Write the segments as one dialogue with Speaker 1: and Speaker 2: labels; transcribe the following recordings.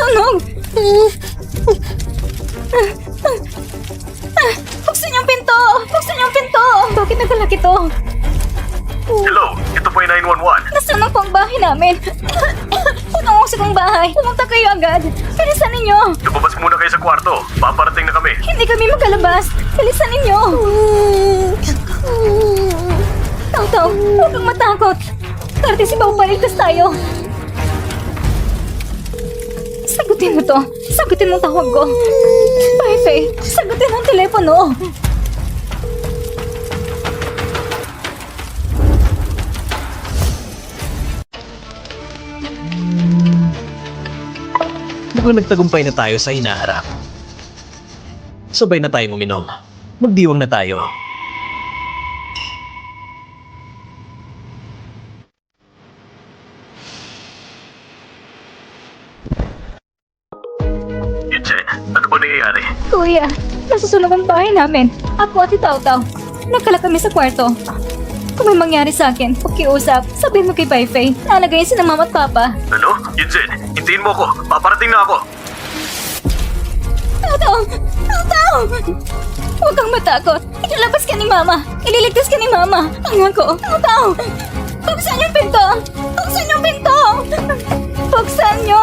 Speaker 1: Nasusunog! Buksan yung pinto! Buksan yung pinto! Bakit nagalak ito?
Speaker 2: Hello, ito po yung 911.
Speaker 1: Nasunog po ang bahay namin. Punong sa kong bahay. Pumunta kayo agad. Bilisan ninyo.
Speaker 2: Lumabas muna kayo sa kwarto. Paparating na kami.
Speaker 1: Hindi kami makalabas. Bilisan ninyo. Taw, huwag kang matakot. Karte si Pao, paligtas tayo. Sagutin mo to. Sagutin mo ang tawag ko. Pepe, sagutin mo ang telepono.
Speaker 3: Mukhang nagtagumpay na tayo sa hinaharap. Sabay na tayong uminom. Magdiwang na tayo.
Speaker 2: Yunsen, ano ba nangyayari?
Speaker 1: Kuya, nasusunog ang bahay namin. Ako at si Taw-Taw. Nagkala kami sa kwarto. Kung may mangyari sa akin, pakiusap, sabihin mo kay Pai-Fei. Nalagayin si ng mama at papa.
Speaker 2: Ano? Yunsen, hintayin mo ako. Paparating na ako.
Speaker 1: Taw-Taw! Taw-Taw! Huwag kang matakot. Ilalabas ka ni mama. Ililigtas ka ni mama. Pangako. Taw-Taw! Buksan yung pinto! Buksan yung pinto! Buksan nyo!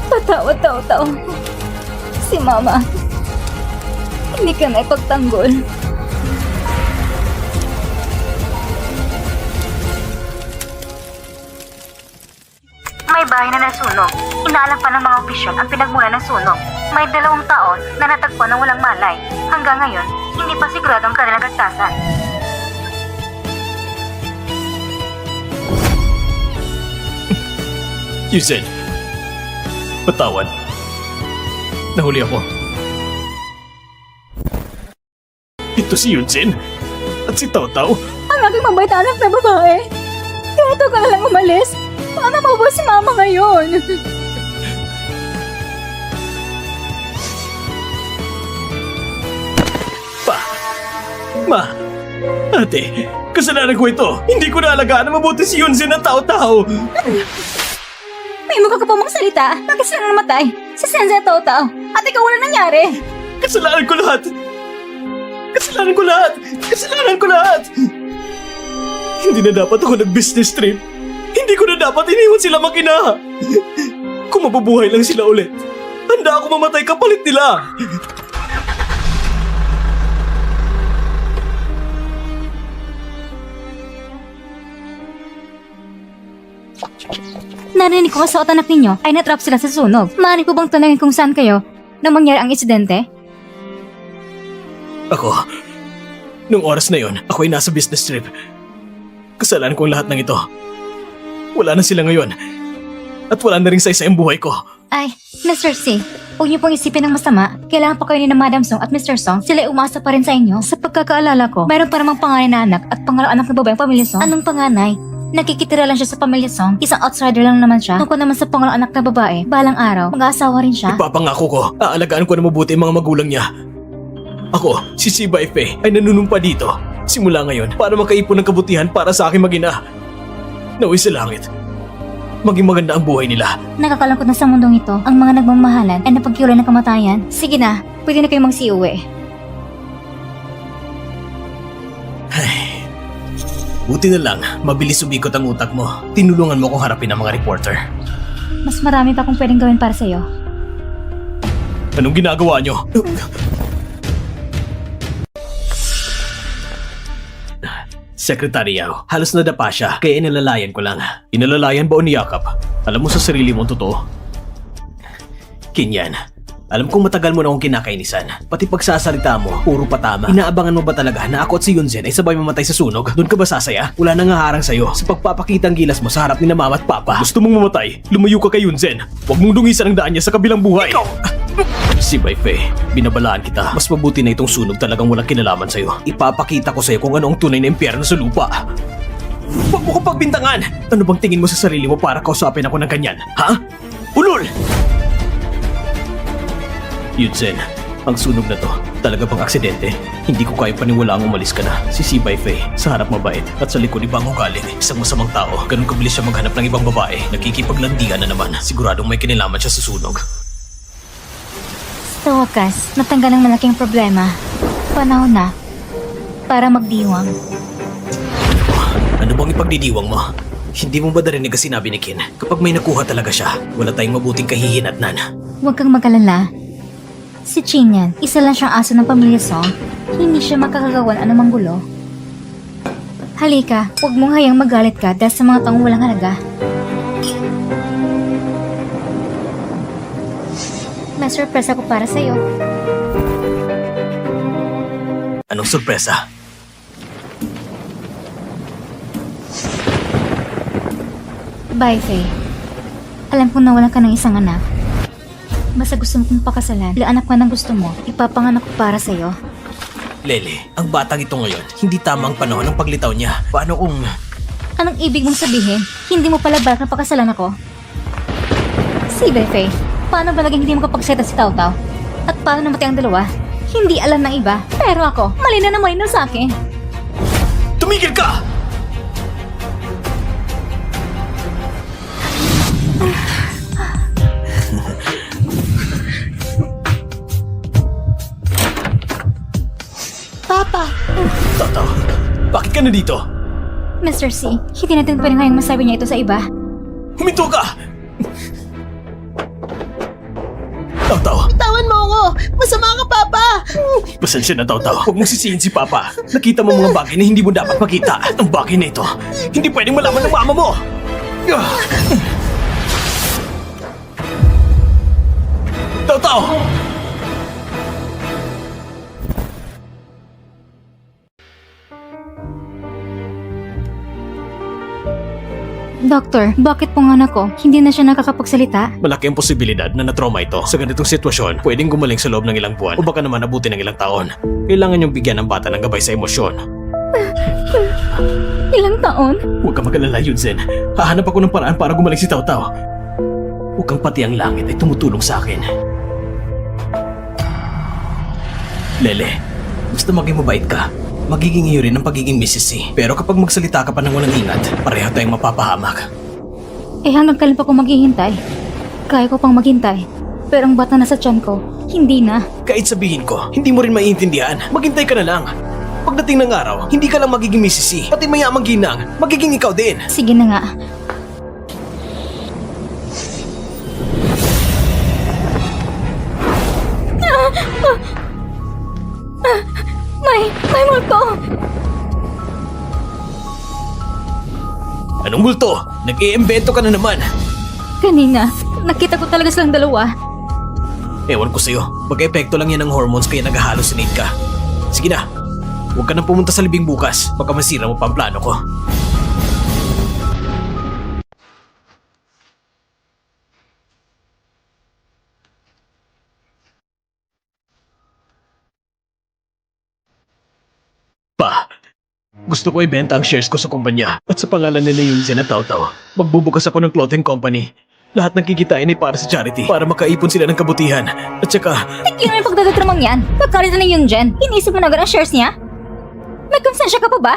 Speaker 1: Patawad, Taw-Taw. Si mama. Hindi ka na ipagtanggol.
Speaker 4: May bahay na nasunog. Inaalam pa ng mga opisyal ang pinagmula ng sunog. May 2 taon na natagpuan ng walang malay. Hanggang ngayon, hindi pa sigurado ang kanilang ligtasan.
Speaker 3: Yunsen, patawad. Nahuli ako. Ito si Yunsen at si Taw-Taw.
Speaker 1: Ang aking mabait na anak na babae. Kaya ito ka na lang umalis. Paano mabubuhay si mama ngayon?
Speaker 3: Ma, ate, kasalanan ko ito. Hindi ko naalagaan na mabuti si Yunsen at Taw-Taw.
Speaker 1: May mukha ka pa mong salita. Bakit sila namatay? Si Senza at Taw-Taw. At ikaw wala nangyari.
Speaker 3: Kasalanan ko lahat. Kasalanan ko lahat. Kasalanan ko lahat. Hindi na dapat ako nag-business trip. Hindi ko na dapat iniwan sila mag-ina. Kung mabubuhay lang sila ulit, handa ako mamatay kapalit nila.
Speaker 1: Narinig ko sa anak ninyo ay natrap sila sa sunog. Maaari ko bang tanungin kung saan kayo nang mangyari ang insidente?
Speaker 3: Ako, nung oras na yon, ako ay nasa business trip. Kasalanan ko ang lahat ng ito. Wala na sila ngayon. At wala na rin sa isa ang buhay ko.
Speaker 1: Ay, Mr. C, huwag niyo pong isipin ng masama. Kailangan pa kayo ni na Madam Song at Mr. Song. Sila ay umasa pa rin sa inyo. Sa pagkakaalala ko, mayroon pa namang panganay na anak at pangalawang anak na babae ang pamilya Song. Anong panganay? Nakikitira lang siya sa pamilya Song. Isang outsider lang naman siya. Tungkol naman sa pangalawang anak na babae, balang araw, mag-aasawa rin siya.
Speaker 3: Ipapangako ko, aalagaan ko na mabuti ang mga magulang niya. Ako, si Si Bai-Fei, ay nanunumpa dito. Simula ngayon, para makaipon ng kabutihan para sa aking mag-ina. Naway sa langit. Maging maganda ang buhay nila.
Speaker 1: Nakakalangkot na sa mundong ito, ang mga nagmamahalan ay napagkiulay ng kamatayan. Sige na, pwede na kayong magsiuwi.
Speaker 3: Buti na lang, mabilis umikot ang utak mo. Tinulungan mo kong harapin ang mga reporter.
Speaker 1: Mas marami pa akong pwedeng gawin para sa'yo.
Speaker 3: Anong ginagawa nyo? Secretary Yao, halos nadapa siya, kaya inalalayan ko lang. Inalalayan ba o niyakap? Alam mo sa sarili mo ang totoo? Kinyan, alam kong matagal mo na akong kinakainisan. Pati pagsasalita mo, puro patama. Inaabangan mo ba talaga na ako at si Yunsen ay sabay mamatay sa sunog? Doon ka ba sasaya? Wala nang haharang sa'yo sa pagpapakita ang gilas mo sa harap ni na mama at papa. Gusto mong mamatay? Lumayo ka kay Yunsen. Huwag mong dungisan ang daan niya sa kabilang buhay. Si Bai-Fei, binabalaan kita. Mas mabuti na itong sunog talagang walang kinalaman sa'yo. Ipapakita ko sa'yo kung ano ang tunay na impyerno sa lupa. Huwag mo ko pagbintangan! Ano bang tingin mo sa sarili mo para kausapin ako ng ganyan? Ha? Ulol! Yunsen, Ang sunog na to, talaga bang aksidente? Hindi ko kaya paniwalaang umalis ka na. Si Si Baifei, sa harap mabait at sa likod ibang ugali. Isang masamang tao, ganun kabilis siya maghanap ng ibang babae. Nakikipaglandian na naman. Siguradong may kinalaman siya sa sunog.
Speaker 1: Sa wakas, natanggal ang malaking problema. Panahon na para magdiwang.
Speaker 3: Ano bang ipagdidiwang mo? Hindi mo ba narinig ang sinabi ni Kin? Kapag may nakuha talaga siya, wala tayong mabuting kahihinatnan.
Speaker 1: Huwag kang mag-alala. Si Chinyan, isa lang siyang aso ng pamilya Song. Hindi siya makakagawan anumang gulo. Halika, huwag mong hayang magalit ka dahil sa mga taong walang halaga. May surprise ako para sa'yo.
Speaker 3: Anong sorpresa?
Speaker 1: Bye, Faye. Alam kong nawalan ka ng isang anak. Basta gusto mo kong pakasalan, anak ka ng gusto mo, ipapanganak ko para sa'yo.
Speaker 3: Lele, ang batang ito ngayon, hindi tama ang panahon ng paglitaw niya. Paano kung...
Speaker 1: Anong ibig mong sabihin? Hindi mo pala balak na pakasalan ako? Sige, Faye. Paano ba naging hindi mo kapagseta si Tao Tao? At paano namatay ang dalawa? Hindi alam ng iba, pero ako, malina sa akin.
Speaker 3: Tumigil ka!
Speaker 1: Papa!
Speaker 3: Toto, bakit ka na dito?
Speaker 1: Mr. C, hindi natin pwedeng ngayong masabi niya ito sa iba.
Speaker 3: Huminto ka! Toto,
Speaker 5: Tawan mo ako! Masama ka, Papa!
Speaker 3: pasensya na Toto. Huwag mong sisihin si Papa. Nakita mo mga bagay na hindi mo dapat makita. Ang bagay na ito, hindi pwedeng malaman ng mama mo! Toto!
Speaker 1: Doktor, bakit pong anak ko, hindi na siya nakakapagsalita?
Speaker 3: Malaki ang posibilidad na na-trauma ito. Sa ganitong sitwasyon, pwedeng gumaling sa loob ng ilang buwan o baka naman abutin ng ilang taon. Kailangan niyong bigyan ng bata ng gabay sa emosyon.
Speaker 1: Ilang taon?
Speaker 3: Huwag kang mag-alala, Yunzen. Hahanap ako ng paraan para gumaling si Tao Tao. Huwag kang pati ang langit ay tumutulong sa akin. Lele, basta maging mabait ka. Magiging iyo rin ang pagiging Mrs. C. Pero kapag magsalita ka pa ng walang ingat, pareho tayong mapapahamak.
Speaker 1: Eh hanggang kailan pa ako maghihintay? Kaya ko pang maghintay. Pero ang bata na sa tiyan ko, hindi na.
Speaker 3: Kahit sabihin ko, hindi mo rin maiintindihan. Maghintay ka na lang. Pagdating ng araw, hindi ka lang magiging Mrs. C. Pati mayamang ginang, magiging ikaw din.
Speaker 1: Sige na nga. May multo!
Speaker 3: Anong multo? Nag-iimbento ka na naman.
Speaker 1: Kanina, nakita ko talaga silang dalawa.
Speaker 3: Ewan ko sa'yo, pag-epekto lang yan ng hormones kaya nag-hallucinate ka. Sige na, huwag ka nang pumunta sa libing bukas, baka masira mo pa ang plano ko. Pa, gusto ko ibenta ang shares ko sa kumpanya at sa pangalan nila Yunzen at Tao Tao. Magbubukas ako ng clothing company. Lahat ng kikitain ay para sa charity, para makaipon sila ng kabutihan. At saka,
Speaker 1: Tignan mo yung pagdadadramang yan. Pagkalit na yung Jen, iniisip mo na agad ang shares niya? May konsensya ka pa ba?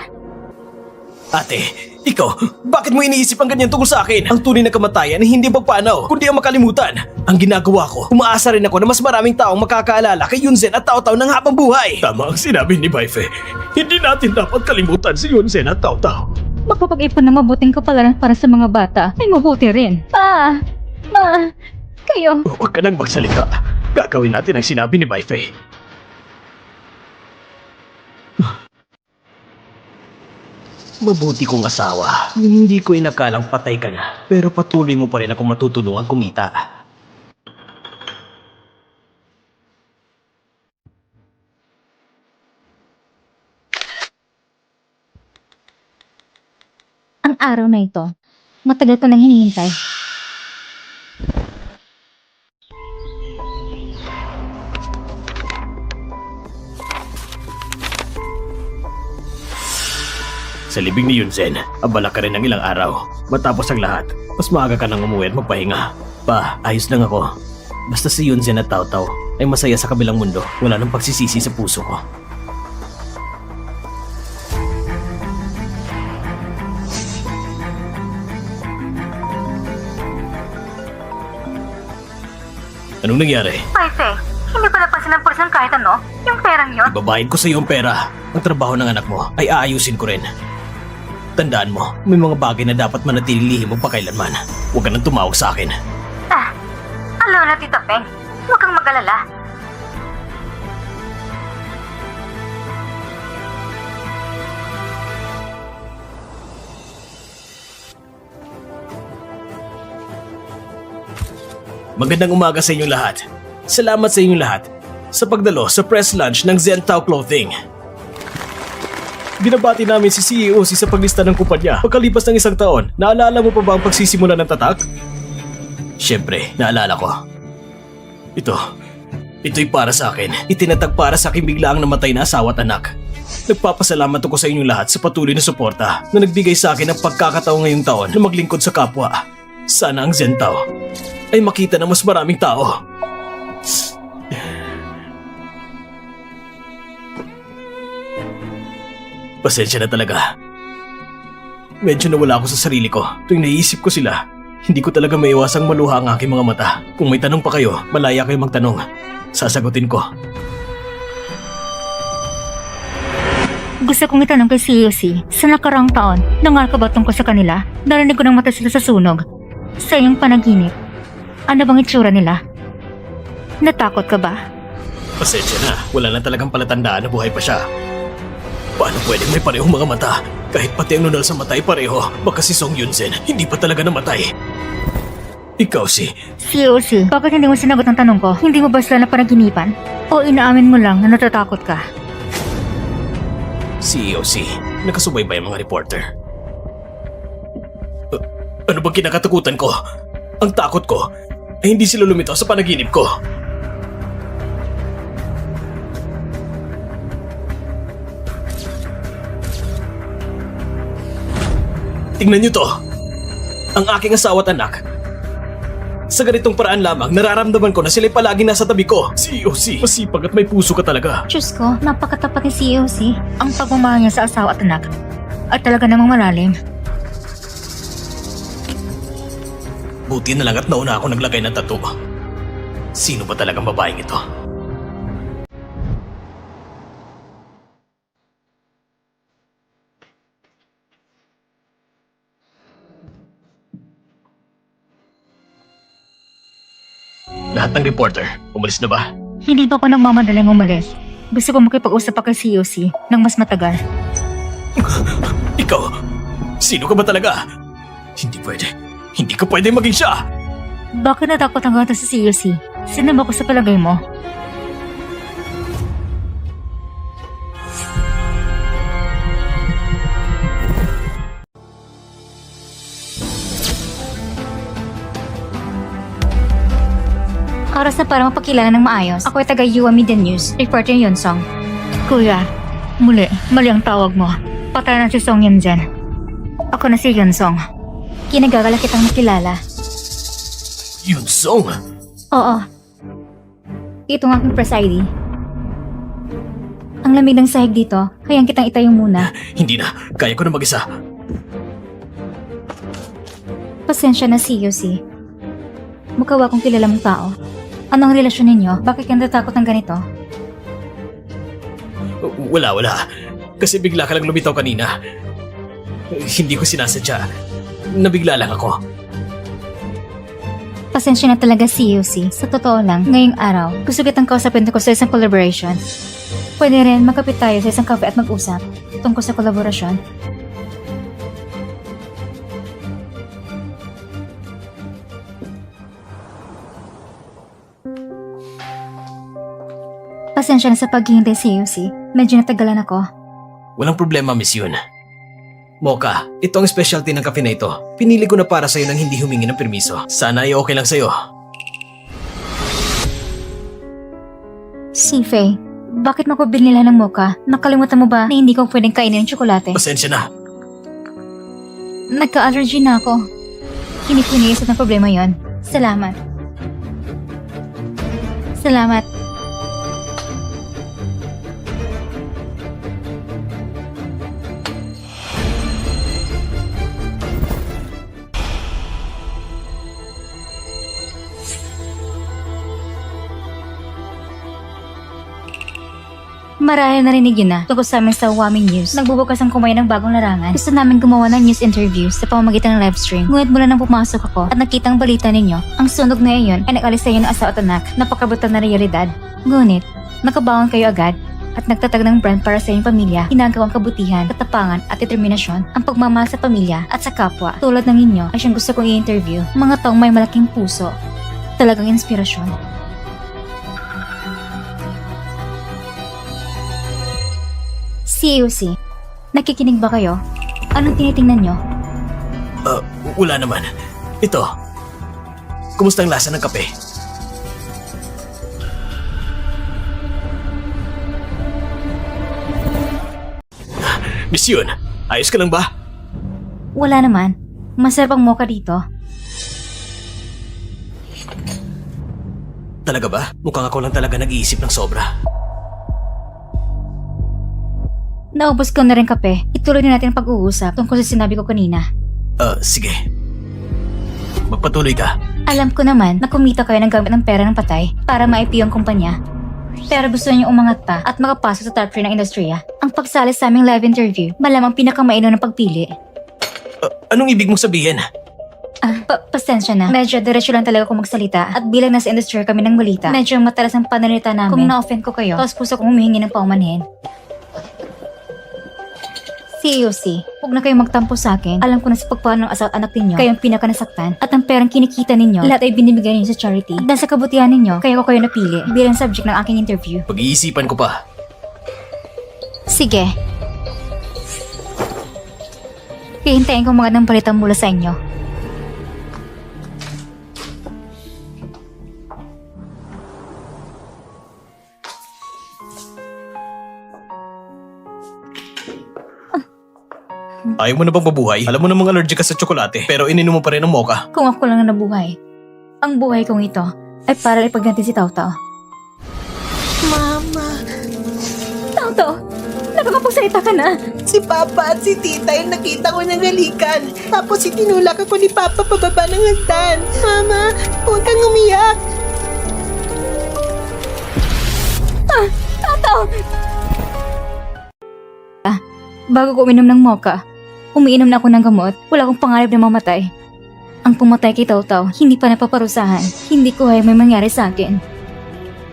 Speaker 3: ate, ikaw, bakit mo iniisip ang ganyan tungkol sa akin? Ang tunay na kamatayan ay hindi pagpanaw, kundi ang makalimutan. Ang ginagawa ko, umaasa rin ako na mas maraming taong makakaalala kay Yunzen at Tao Tao ng habang buhay. Tama ang sinabi ni Baife. Hindi natin dapat kalimutan si Yunzen at Tao Tao.
Speaker 1: Magpapag-ipon ng mabuting kapalaran para sa mga bata ay mabuti rin. Pa! Ma! Kayo!
Speaker 3: Huwag ka nang magsalita. Gagawin natin ang sinabi ni Baife. Mabuti kong asawa. Hindi ko inakalang patay ka na. Pero patuloy mo pa rin akong matutulungan kumita.
Speaker 1: Ang araw na ito, matagal ko nang hinihintay.
Speaker 3: Sa libing ni Yunzen, abala ka rin ng ilang araw. Matapos ang lahat, mas maaga ka nang umuwi at magpahinga. Pa, ayos lang ako. Basta si Yunzen at Tao Tao ay masaya sa kabilang mundo, wala nang pagsisisi sa puso ko. Anong nangyari?
Speaker 4: Fei, hindi pa napansin ng pulis ng kahit ano? Yung perang yun?
Speaker 3: Ibabayad ko sa iyo ang pera. Ang trabaho ng anak mo ay aayusin ko rin. Tandaan mo, may mga bagay na dapat manatili lihim mo pa kailanman. Huwag ka nang tumawag sa akin.
Speaker 4: Alam na, Tita Peng. Huwag kang mag-alala.
Speaker 3: Magandang umaga sa inyong lahat. Salamat sa inyong lahat sa pagdalo sa press lunch ng Zentao Clothing. Binabati namin si CEO sa paglista ng kumpanya. Pagkalipas ng isang taon, naalala mo pa ba ang pagsisimula ng tatak? Siyempre, naalala ko. Ito'y para sa akin. Itinatag para sa aking biglaang namatay na asawa at anak. Nagpapasalamat ako sa inyong lahat sa patuloy na suporta na nagbigay sa akin ng pagkakataon ngayong taon na maglingkod sa kapwa. Sana ang Zentao ay makita ng mas maraming tao. Pasensya na talaga. Medyo nawala ako sa sarili ko tuwing naiisip ko sila. Hindi ko talaga maiwasang maluha ang aking mga mata. Kung may tanong pa kayo, malaya kayo magtanong. Sasagutin ko.
Speaker 1: Gusto kong itanong kay COC, sa nakaraang taon, nangal ka ba tungkol sa kanila? Narinig ko ng mata sila sa sunog. Sa iyong panaginip, ano bang itsura nila? Natakot ka ba?
Speaker 3: Pasensya na, wala na talagang palatandaan na buhay pa siya. Paano pwedeng may parehong mga mata? Kahit pati ang nunal sa mata ay pareho, baka si Song Yunzen hindi pa talaga namatay. Ikaw
Speaker 1: COC, bakit hindi mo sinagot ang tanong ko? Hindi mo ba sila na panaginipan? O inaamin mo lang na natatakot ka?
Speaker 3: COC, nakasubaybay ang mga reporter. Ano bang kinakatakutan ko? Ang takot ko ay hindi sila lumitaw sa panaginip ko. Tingnan niyo to. Ang aking asawa at anak. Sa ganitong paraan lamang, nararamdaman ko na sila'y palaging nasa tabi ko. COC, masipag at may puso ka talaga.
Speaker 1: Diyos ko, napakatapat ni COC. Ang pagmamahal niya sa asawa at anak at talaga namang malalim.
Speaker 3: Buti na lang at nauna ako naglagay ng tattoo. Sino ba talagang babaeng ito? Lahat ng reporter, umalis na ba?
Speaker 1: Hindi pa ako nagmamadaling umalis. Gusto ko makipag-usap pa kay COC ng mas matagal.
Speaker 3: Ikaw? Sino ka ba talaga? Hindi pwede. Hindi ka pwede maging siya!
Speaker 1: Bakit natakot ang gato sa COC? Sino ba ko sa palagay mo? Oras na para mapakilala ng maayos. Ako ay taga Yua Media News, reporter Yonsong. Kuya, mali ang tawag mo. Patay na si Song Yunzen. Ako na si Yonsong. Kinagagala kitang makilala.
Speaker 3: Yonsong?
Speaker 1: Oo. Ito ang aking press ID. Ang lamig ng sahig dito, hayang kitang itayo muna.
Speaker 3: Hindi na. Kaya ko na mag-isa.
Speaker 1: Pasensya na COC. Mukha akong kilala mong tao. Anong relasyon ninyo? Bakit ka natatakot ng ganito?
Speaker 3: Wala. Kasi bigla ka lang lumitaw kanina. Hindi ko sinasadya. Nabigla lang ako.
Speaker 1: Pasensya na talaga COC. Sa totoo lang, ngayong araw, gusto kitang kausapin tungkol sa isang collaboration. Pwede rin magkapit tayo sa isang cafe at mag-usap tungkol sa kolaborasyon. Pasensya na sa paghihintay COC. Medyo natagalan ako.
Speaker 3: Walang problema, Miss Yun. Mocha, ito ang specialty ng kape na ito. Pinili ko na para sa'yo nang hindi humingi ng permiso. Sana ay okay lang sa'yo.
Speaker 1: Si Faye, bakit mo ko binila ng mocha? Nakalimutan mo ba na hindi ko pwedeng kainin ng tsokolate?
Speaker 3: Pasensya na.
Speaker 1: Nagka-allergy na ako. Hindi ko iniisip ng problema yon. Salamat. Salamat. Marahil narinig yun na tungkol sa amin sa Wami News. Nagbubukas ang kumain ng bagong larangan. Gusto namin gumawa ng news interviews sa pamamagitan ng livestream. Ngunit mula nang pumasok ako at nakita ang balita ninyo, ang sunog na iyon ay nag-alis sa inyo ng asawa at anak. Napakabutan na realidad. Ngunit, nakabangon kayo agad at nagtatag ng brand para sa inyong pamilya, ginagawang kabutihan, katapangan at determinasyon, ang pagmamahal sa pamilya at sa kapwa. Tulad ng inyo ay siyang gusto kong i-interview, mga taong may malaking puso. Talagang inspirasyon. CUC, nakikinig ba kayo? Anong tinitingnan nyo?
Speaker 3: Wala naman. Ito. Kumusta ang lasa ng kape? Miss Yun, ayos ka lang ba?
Speaker 1: Wala naman. Masarap ang mocha dito.
Speaker 3: Talaga ba? Mukhang ako lang talaga nag-iisip ng sobra.
Speaker 1: Naubos ko na rin kape. Ituloy na natin ang pag-uusap tungkol sa sinabi ko kanina.
Speaker 3: Sige. Magpatuloy ka.
Speaker 1: Alam ko naman na kumita kayo ng gamit ng pera ng patay para ma-IPO ang kumpanya. Pero gusto niyo umangat pa at makapasok sa top 3 ng industriya. Ang pagsali sa aming live interview, malamang pinakamaino ng pagpili.
Speaker 3: Anong ibig mong sabihin?
Speaker 1: Pasensya na. Medyo diretsyo lang talaga kung magsalita at bilang nasa industriya kami ng balita, medyo matalas ang pananalita namin. Kung na-offend ko kayo, tapos puso kong humihingi ng paumanhin. CUC, huwag na kayong magtampo sa akin. Alam ko na sa pagpano ng asawa at anak ninyo, kayong pinakanasaktan at ang perang kinikita ninyo, lahat ay binibigay ninyo sa charity. Dahil sa kabutihan ninyo, kaya ko kayo napili bilang subject ng aking interview.
Speaker 3: Pag-iisipan ko pa.
Speaker 1: Sige. Hihintayin ko mga ng balita mula sa inyo.
Speaker 3: Ayaw mo na bang mabuhay? Alam mo namang allergic ka sa tsokolate, pero ininom mo pa rin ang mocha.
Speaker 1: Kung ako lang na nabuhay, ang buhay kong ito ay para ipagganti si Tautau.
Speaker 5: Mama,
Speaker 1: Tautau! Nakakapagsalita ka na!
Speaker 5: si Papa at si Tita yung nakita ko ng halikan. Tapos itinulak ako ni Papa pababa ng hagdan. Mama, huwag kang umiyak.
Speaker 1: Tautau! Bago ko uminom ng mocha, umiinom na ako ng gamot. Wala akong pangarap na mamatay. Ang pumatay kay Tautau, hindi pa napaparusahan. Hindi ko ay may mangyari sa akin.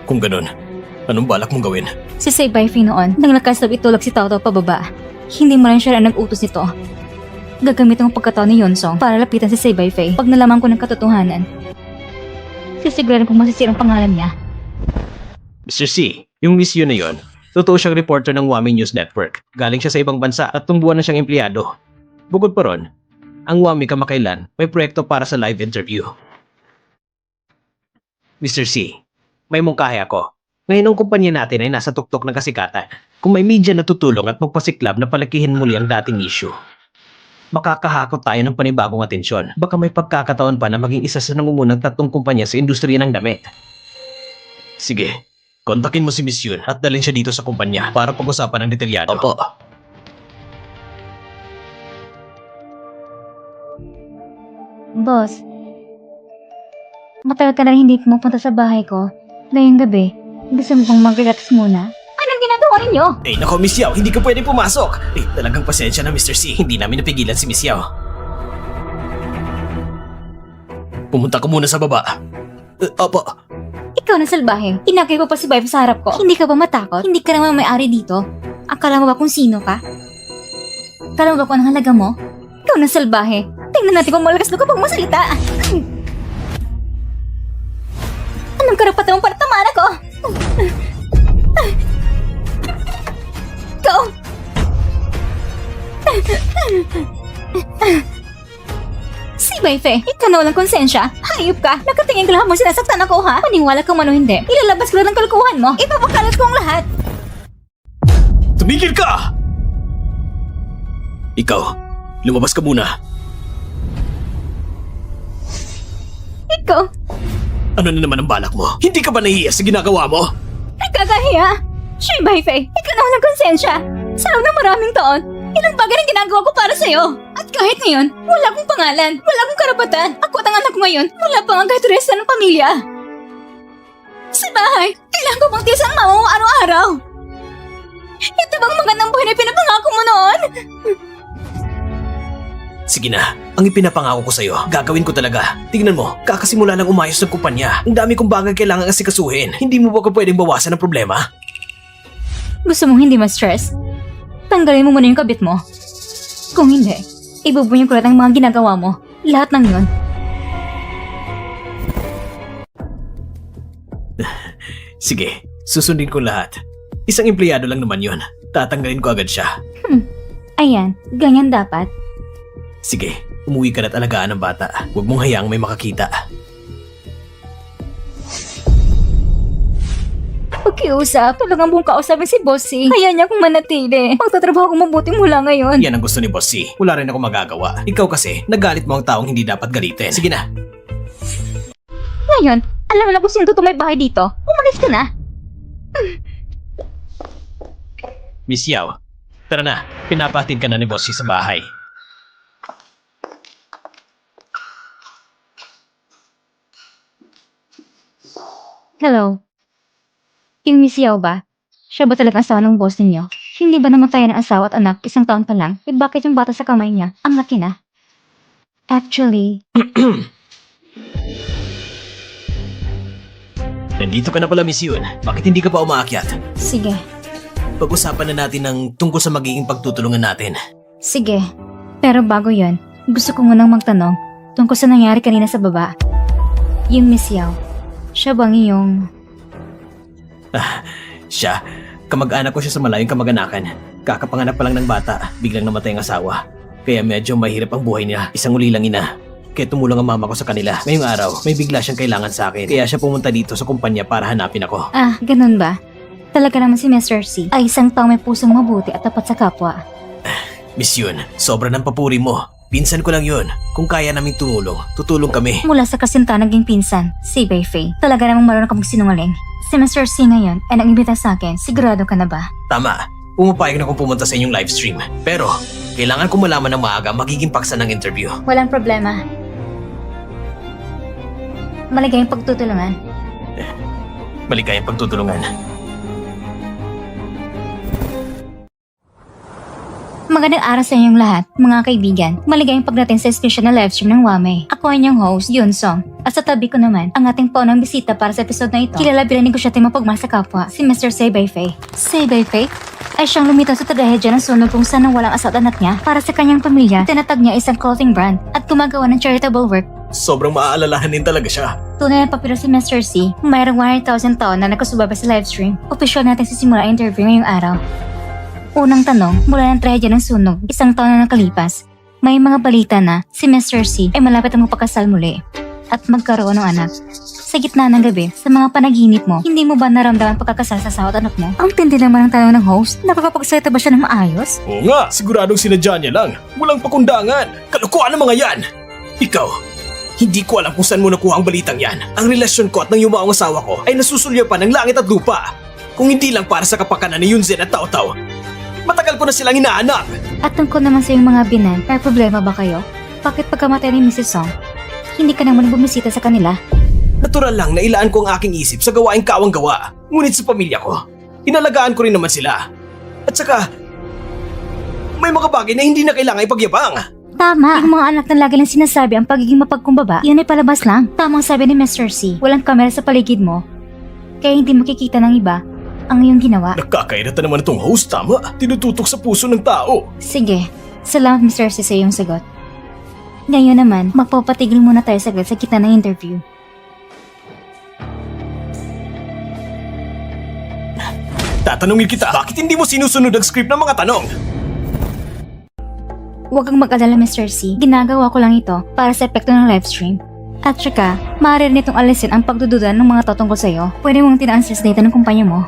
Speaker 3: Kung ganun, anong balak mong gawin?
Speaker 1: Si Saybay Fei noon, nang lakas na itulak si Tautau pababa. Hindi mo rin siya ang nag-utos nito. Gagamit ang pagkataon ni Yonsong para lapitan si Saybay Fei pag nalaman ko ng katotohanan. Sisiguraduhin kong masisira ang pangalan niya.
Speaker 3: Mr. C, yung Miss Yun na yun, totoo siyang reporter ng Wami News Network. Galing siya sa ibang bansa at tungbuan na siyang empleyado. Bukod pa ron, ang Wami kamakailan may proyekto para sa live interview. Mr. C, may mungkahi ako. Ngayon ang kumpanya natin ay nasa tuktok ng kasikatan. Kung may media na tutulong at magpasiklab na palakihin muli ang dating issue, makakahakot tayo ng panibagong atensyon. Baka may pagkakataon pa na maging isa sa nangungunang 3 kumpanya sa industriya ng damit. Sige, kontakin mo si Miss Yun at dalhin siya dito sa kumpanya para pag-usapan ng detalyado. Opo.
Speaker 1: Boss, matagal ka na rin hindi pumupunta sa bahay ko. Ngayong gabi, gusto mo bang mag-relax muna? Anong ginagawa ninyo?
Speaker 3: Nako Miss Yao, hindi ka pwede pumasok. Talagang pasensya na Mr. C. Hindi namin napigilan si Miss Yao. Pumunta ka muna sa baba. Opo.
Speaker 1: Ikaw na salbahe. Inagay ko pa si Vibe sa harap ko. Hindi ka ba matakot? Hindi ka naman may-ari dito. Akala mo ba kung sino ka? Akala mo ba kung ang halaga mo? Ikaw na salbahe. Tingnan natin kung malakas na kapag masalita. Anong karapatan mo para tamaan ako? Ikaw! Si Baife, ikaw na walang konsensya. Hayop ka. Nakatingin ko lahat mo sinasaktan ako, ha? Paniwala ka man o hindi. Ilalabas ko lang ng kalukuhan mo. Ipapakalat ko ang lahat.
Speaker 3: Tumigil ka! Ikaw, lumabas ka muna.
Speaker 1: Ikaw,
Speaker 3: Ano na naman ang balak mo? Hindi ka ba nahihiya sa ginagawa mo?
Speaker 1: Nagkakahiya! Shay Baifei, ikaw na walang konsensya. Sa loob ng maraming taon, ilang bagay ang ginagawa ko para sa'yo. At kahit ngayon, wala akong pangalan, wala akong karapatan. Ako at ang anak ko ngayon, wala pa nga kahit resta ng pamilya. Sa bahay, kailangan ko bang tiis ang mama mo araw-araw? Ito bang magandang buhay na pinapangako mo noon?
Speaker 3: Sige na, ang ipinapangako ko sa'yo, gagawin ko talaga. Tignan mo, kakasimula lang umayos ng kumpanya. Ang dami kong bagay kailangan asikasuhin. Hindi mo ba ka pwedeng bawasan ng problema?
Speaker 1: Gusto mong hindi ma-stress? Tanggalin mo muna yung kabit mo. Kung hindi, ibubunyog ko lahat ng mga ginagawa mo. Lahat ng yun.
Speaker 3: Sige, susundin ko lahat. Isang empleyado lang naman yun. Tatanggalin ko agad siya.
Speaker 1: Ayan, ganyan dapat.
Speaker 3: Sige, umuwi ka na't alagaan ng bata. Huwag mong hayaang may makakita.
Speaker 1: Pakiusap, talagang buong kausapin si Bossy. Kaya niya akong manatili. Magtatrabaho kong mabuti mula ngayon.
Speaker 3: Yan ang gusto ni Boss C. Wala rin ako magagawa. Ikaw kasi, nagalit mo ang taong hindi dapat galitin. Sige na.
Speaker 1: Ngayon, alam mo na kung sino may bahay dito. Umalis ka na.
Speaker 3: Miss Yao, tara na. Pinapahatid ka na ni Boss C sa bahay.
Speaker 1: Hello. Yung Miss Yao ba? Siya ba talaga asawa ng boss ninyo? Hindi ba naman tayo ng asawa at anak 1 taon pa lang? Eh bakit yung bata sa kamay niya? Ang laki na. Actually,
Speaker 3: Nandito ka na pala, Miss Yun. Bakit hindi ka pa umaakyat?
Speaker 1: sige.
Speaker 3: Pag-usapan na natin ng tungkol sa magiging pagtutulungan natin.
Speaker 1: Sige. Pero bago yon, gusto ko munang magtanong tungkol sa nangyari kanina sa baba. Yung Miss Yao, siya bang iyong...
Speaker 3: Siya, kamag-anak ko siya sa malayong kamag-anakan. Kakapanganak pa lang ng bata, biglang namatay ang asawa. Kaya medyo mahirap ang buhay niya, isang uli lang ina. Kaya tumulong ang mama ko sa kanila. Ngayong araw, may bigla siyang kailangan sa akin. Kaya siya pumunta dito sa kumpanya para hanapin ako.
Speaker 1: Ah, ganun ba? Talaga naman si Mr. C ay isang taong may pusong mabuti at tapat sa kapwa.
Speaker 3: Miss Yun, sobra ng papuri mo. Pinsan ko lang yun. Kung kaya naming tumulong, tutulong kami.
Speaker 1: Mula sa kasinta naging pinsan, si Baifei. Talaga namang marunong ka magsinungaling. Si Mr. C ngayon ay nag-imbita sa akin. Sigurado ka na ba?
Speaker 3: Tama, pumapayag na kung pumunta sa inyong livestream. Pero, kailangan ko malaman ng maaga magiging paksa ng interview.
Speaker 1: Walang problema. Maligayang pagtutulungan.
Speaker 3: Maligayang pagtutulungan.
Speaker 1: Magandang araw sa inyong lahat, mga kaibigan. Maligayang pagdating sa espesyal na livestream ng Wame. Ako ay inyong host, Yun Song. At sa tabi ko naman, ang ating paunang bisita para sa episode na ito. Kilala bilang negosyante mapagmahal sa kapwa, si Mr. Sei Baifei. Sei Baifei ay siyang lumitaw sa trahedya ng sunog kung saan walang asawa at anak niya para sa kanyang pamilya. Tinatag niya isang clothing brand at gumagawa ng charitable work.
Speaker 3: Sobrang maaalalahanin talaga siya.
Speaker 1: Tunay na papiro si Mr. C, mayroong 100,000 taon na nakasubaba sa livestream. Opisyal natin sisimula ang interview ngayong araw. Unang tanong, mula ng trahedya ng sunog, 1 taon na nakalipas, may mga balita na si Mr. C ay malapit ang magpakasal muli at magkaroon ng anak. Sa gitna ng gabi, sa mga panaginip mo, hindi mo ba naramdaman pagkakasal sa asawa at anak mo? Ang tindi naman ang tanong ng host, nakakapagsalita ba siya ng maayos?
Speaker 3: Oo nga, siguradong sinadya niya lang. Walang pakundangan. Kalukuhan ang mga yan. Ikaw, hindi ko alam kung saan mo nakuha ang balitang yan. Ang relasyon ko at ng yumaong asawa ko ay nasusulyapan ng langit at lupa. Kung hindi lang para sa kapakanan ni Yunzen at Tao Tao, matagal ko na silang inaanak.
Speaker 1: At tungkol naman sa iyong mga binan, may problema ba kayo? Bakit pagkamatay ni Mrs. Song, hindi ka naman bumisita sa kanila?
Speaker 3: Natural lang na ilaan ko ang aking isip sa gawaing kawang-gawa. Ngunit sa pamilya ko, inalagaan ko rin naman sila. At saka, may mga bagay na hindi na kailangan ipagyabang.
Speaker 1: Tama! Yung mga anak na lagi lang sinasabi ang pagiging mapagkumbaba, yun ay palabas lang. Tamang sabi ni Mr. C, walang kamera sa paligid mo, kaya hindi makikita ng iba ang iyong ginawa.
Speaker 3: Nakakairata naman itong host, tama? Tinututok sa puso ng tao.
Speaker 1: Sige, salamat Mr. C sa iyong sagot. Ngayon naman, magpapatigil muna tayo saglit sa gitna ng interview.
Speaker 3: Tatanungin kita, bakit hindi mo sinusunod ang script ng mga tanong?
Speaker 1: Huwag kang mag-alala Mr. C, ginagawa ko lang ito para sa epekto ng livestream. At saka, maaari nitong alisin ang pagdududa ng mga tatungkol sa'yo. Pwede mong tinanslate ng kumpanya mo.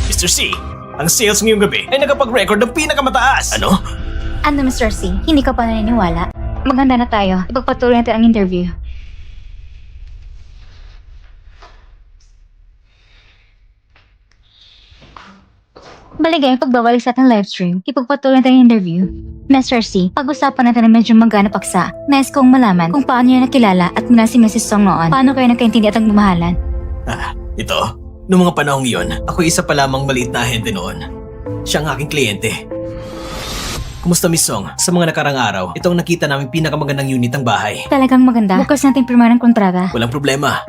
Speaker 3: Mr. C, ang sales ngayong gabi ay nakapag-record ng pinakamataas. Ano?
Speaker 1: Ano Mr. C, hindi ka pa naniniwala? Maganda na tayo, ipagpatuloy natin ang interview. Baligay ang pagbabalik sa ating livestream. Ipagpatuloy natin ang interview. Mr. C, pag-usapan natin na medyo magana paksa. Nais kong malaman kung paano niya nakilala at mula si Mrs. Song noon. Paano kayo nagkaintindi at nagmamahalan?
Speaker 3: Ito, noong mga panahong iyon, ako isa pa lamang maliit na ahente noon. Siya ang aking kliyente. Kumusta Miss Song? Sa mga nakarang araw, ito ang nakita naming pinakamagandang unit ng bahay.
Speaker 1: Talagang maganda. Bukas natin pirma ng kontrata.
Speaker 3: Walang problema.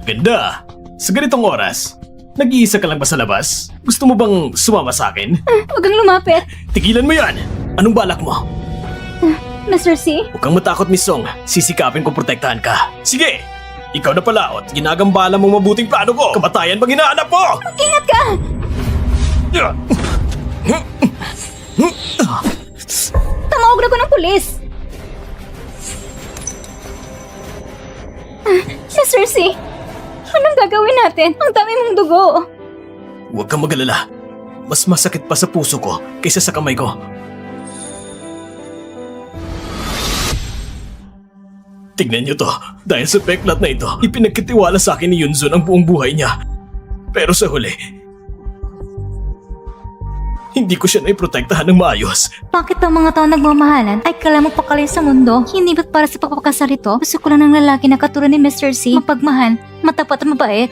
Speaker 3: Ganda! Sa ganitong oras, nag-iisa ka lang ba sa labas? Gusto mo bang sumama sa akin?
Speaker 1: Huwag kang lumapit.
Speaker 3: Tigilan mo yan! Anong balak mo?
Speaker 1: Mr. C,
Speaker 3: Huwag kang matakot, Miss Song. Sisikapin kong protektahan ka. Sige! Ikaw na pala at ginagambala mong mabuting plano ko. Kamatayan bang hinahanap mo?
Speaker 1: ingat ka! Tumawag na ko ng pulis! Mr. C, anong gagawin natin? Ang dami mong dugo.
Speaker 3: Huwag kang magalala. Mas masakit pa sa puso ko kaysa sa kamay ko. Tignan niyo to. Dahil sa peklat na ito, ipinagkatiwala sa akin ni Yunzun ang buong buhay niya. Pero sa huli, hindi ko siya naiprotektahan ng maayos.
Speaker 1: Bakit ang mga tao nagmamahalan ay kala mo pakali sa mundo? Hindi ba't para sa pagpapakasal ito? Gusto ko lang ng lalaki na katulad ni Mr. C, mapagmahal, matapat at mabait.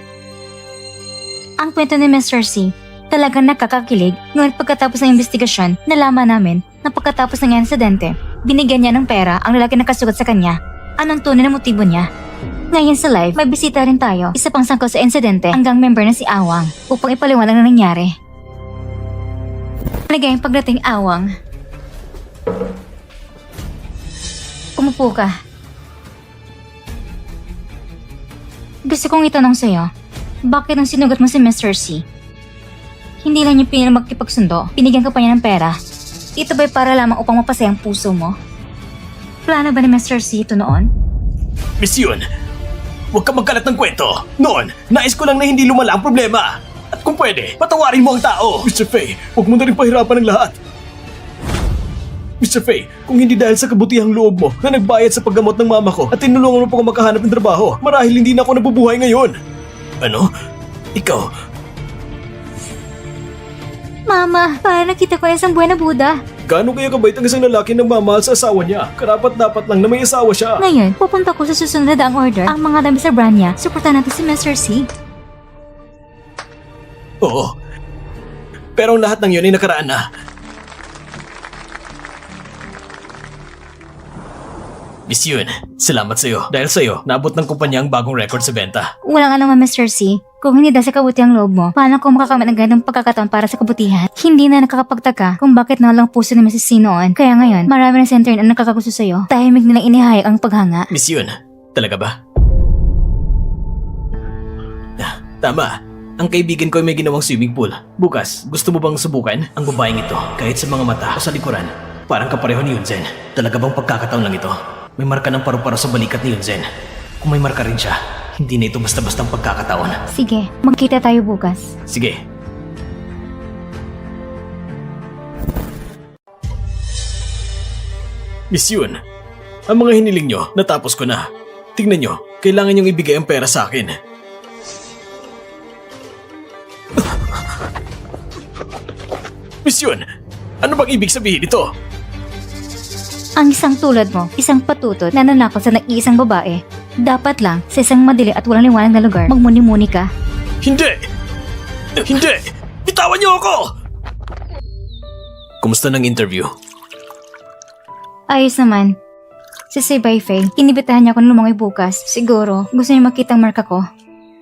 Speaker 1: Ang kwento ni Mr. C, talagang nakakakilig. Ngunit pagkatapos ng investigasyon, nalaman namin na pagkatapos ng insidente, binigyan niya ng pera ang lalaki na kasugat sa kanya. Anong tunay na motibo niya? Ngayon sa live, may bisita rin tayo. Isa pang sangkot sa insidente, hanggang member na si Awang upang ipaliwanag ang nangyari. Maligayang pagdating, Awang. Umupo ka. Gusto kong itanong sa'yo, bakit nang sinugat mo si Mr. C? Hindi lang niya pinila magkipagsundo, binigyan ka pa niya ng pera. Ito ba'y para lamang upang mapasaya ang puso mo? Plano ba ni Mr. C ito noon?
Speaker 3: Miss Yun, huwag kang magkalat ng kwento. Noon, nais ko lang na hindi lumala ang problema. At kung pwede, patawarin mo ang tao. Mr. Fei, huwag mo na rin pahirapan ng lahat. Mr. Fei, kung hindi dahil sa kabutihang loob mo na nagbayad sa paggamot ng mama ko at tinulungan mo pa ako makahanap ng trabaho, marahil hindi na ako nabubuhay ngayon. Ano? Ikaw?
Speaker 1: Mama, para nakita ko isang buhay na Buddha.
Speaker 3: Gaano kaya kabait ang isang lalaki na mamahal sa asawa niya? Karapat-dapat lang na may asawa siya.
Speaker 1: Ngayon, pupunta ko sa susunod na daang order. Ang mga dami sa brand niya, suportahan natin si Mr. C.
Speaker 3: Oo. Pero ang lahat ng yun ay nakaraan na. Miss Yun, salamat sa'yo. Dahil sa'yo, naabot ng kumpanya ang bagong record sa benta.
Speaker 1: Walang alam, Mr. C. Kung hindi dahil sa kabutihang loob mo, paano ko makakamit ng ganong pagkakataon para sa kabutihan? Hindi na nakakapagtaka kung bakit nawalang puso ni Mrs. C noon. Kaya ngayon, marami ng center ang nakakagusto sa'yo. Tahimik nilang inihayag ang paghanga.
Speaker 3: Miss Yun, talaga ba? Tama. Ang kaibigan ko ay may ginawang swimming pool. Bukas, gusto mo bang subukan? Ang babaeng ito, kahit sa mga mata o sa likuran, parang kapareho ni Yunzen. Talaga bang pagkakataon lang ito? May marka ng paru-paro sa balikat ni Yunzen. Kung may marka rin siya, hindi na ito basta-bastang pagkakataon.
Speaker 1: Sige, magkita tayo bukas.
Speaker 3: Sige. Miss Yun, ang mga hiniling nyo, natapos ko na. Tingnan nyo, kailangan nyong ibigay ang pera sa akin. Miss Yun, ano bang ibig sabihin ito?
Speaker 1: Ang isang tulad mo, isang patutot na nanakaw sa nag-iisang babae. Dapat lang, sa isang madili at walang liwanag na lugar, magmuni-muni ka.
Speaker 3: Hindi! Hindi! Bitawan niyo ako! Kumusta ng interview?
Speaker 1: Ayos naman. Si Sebay Faye, inibitahan niya ako na lumangoy bukas. Siguro, gusto niya makita ang marka ko.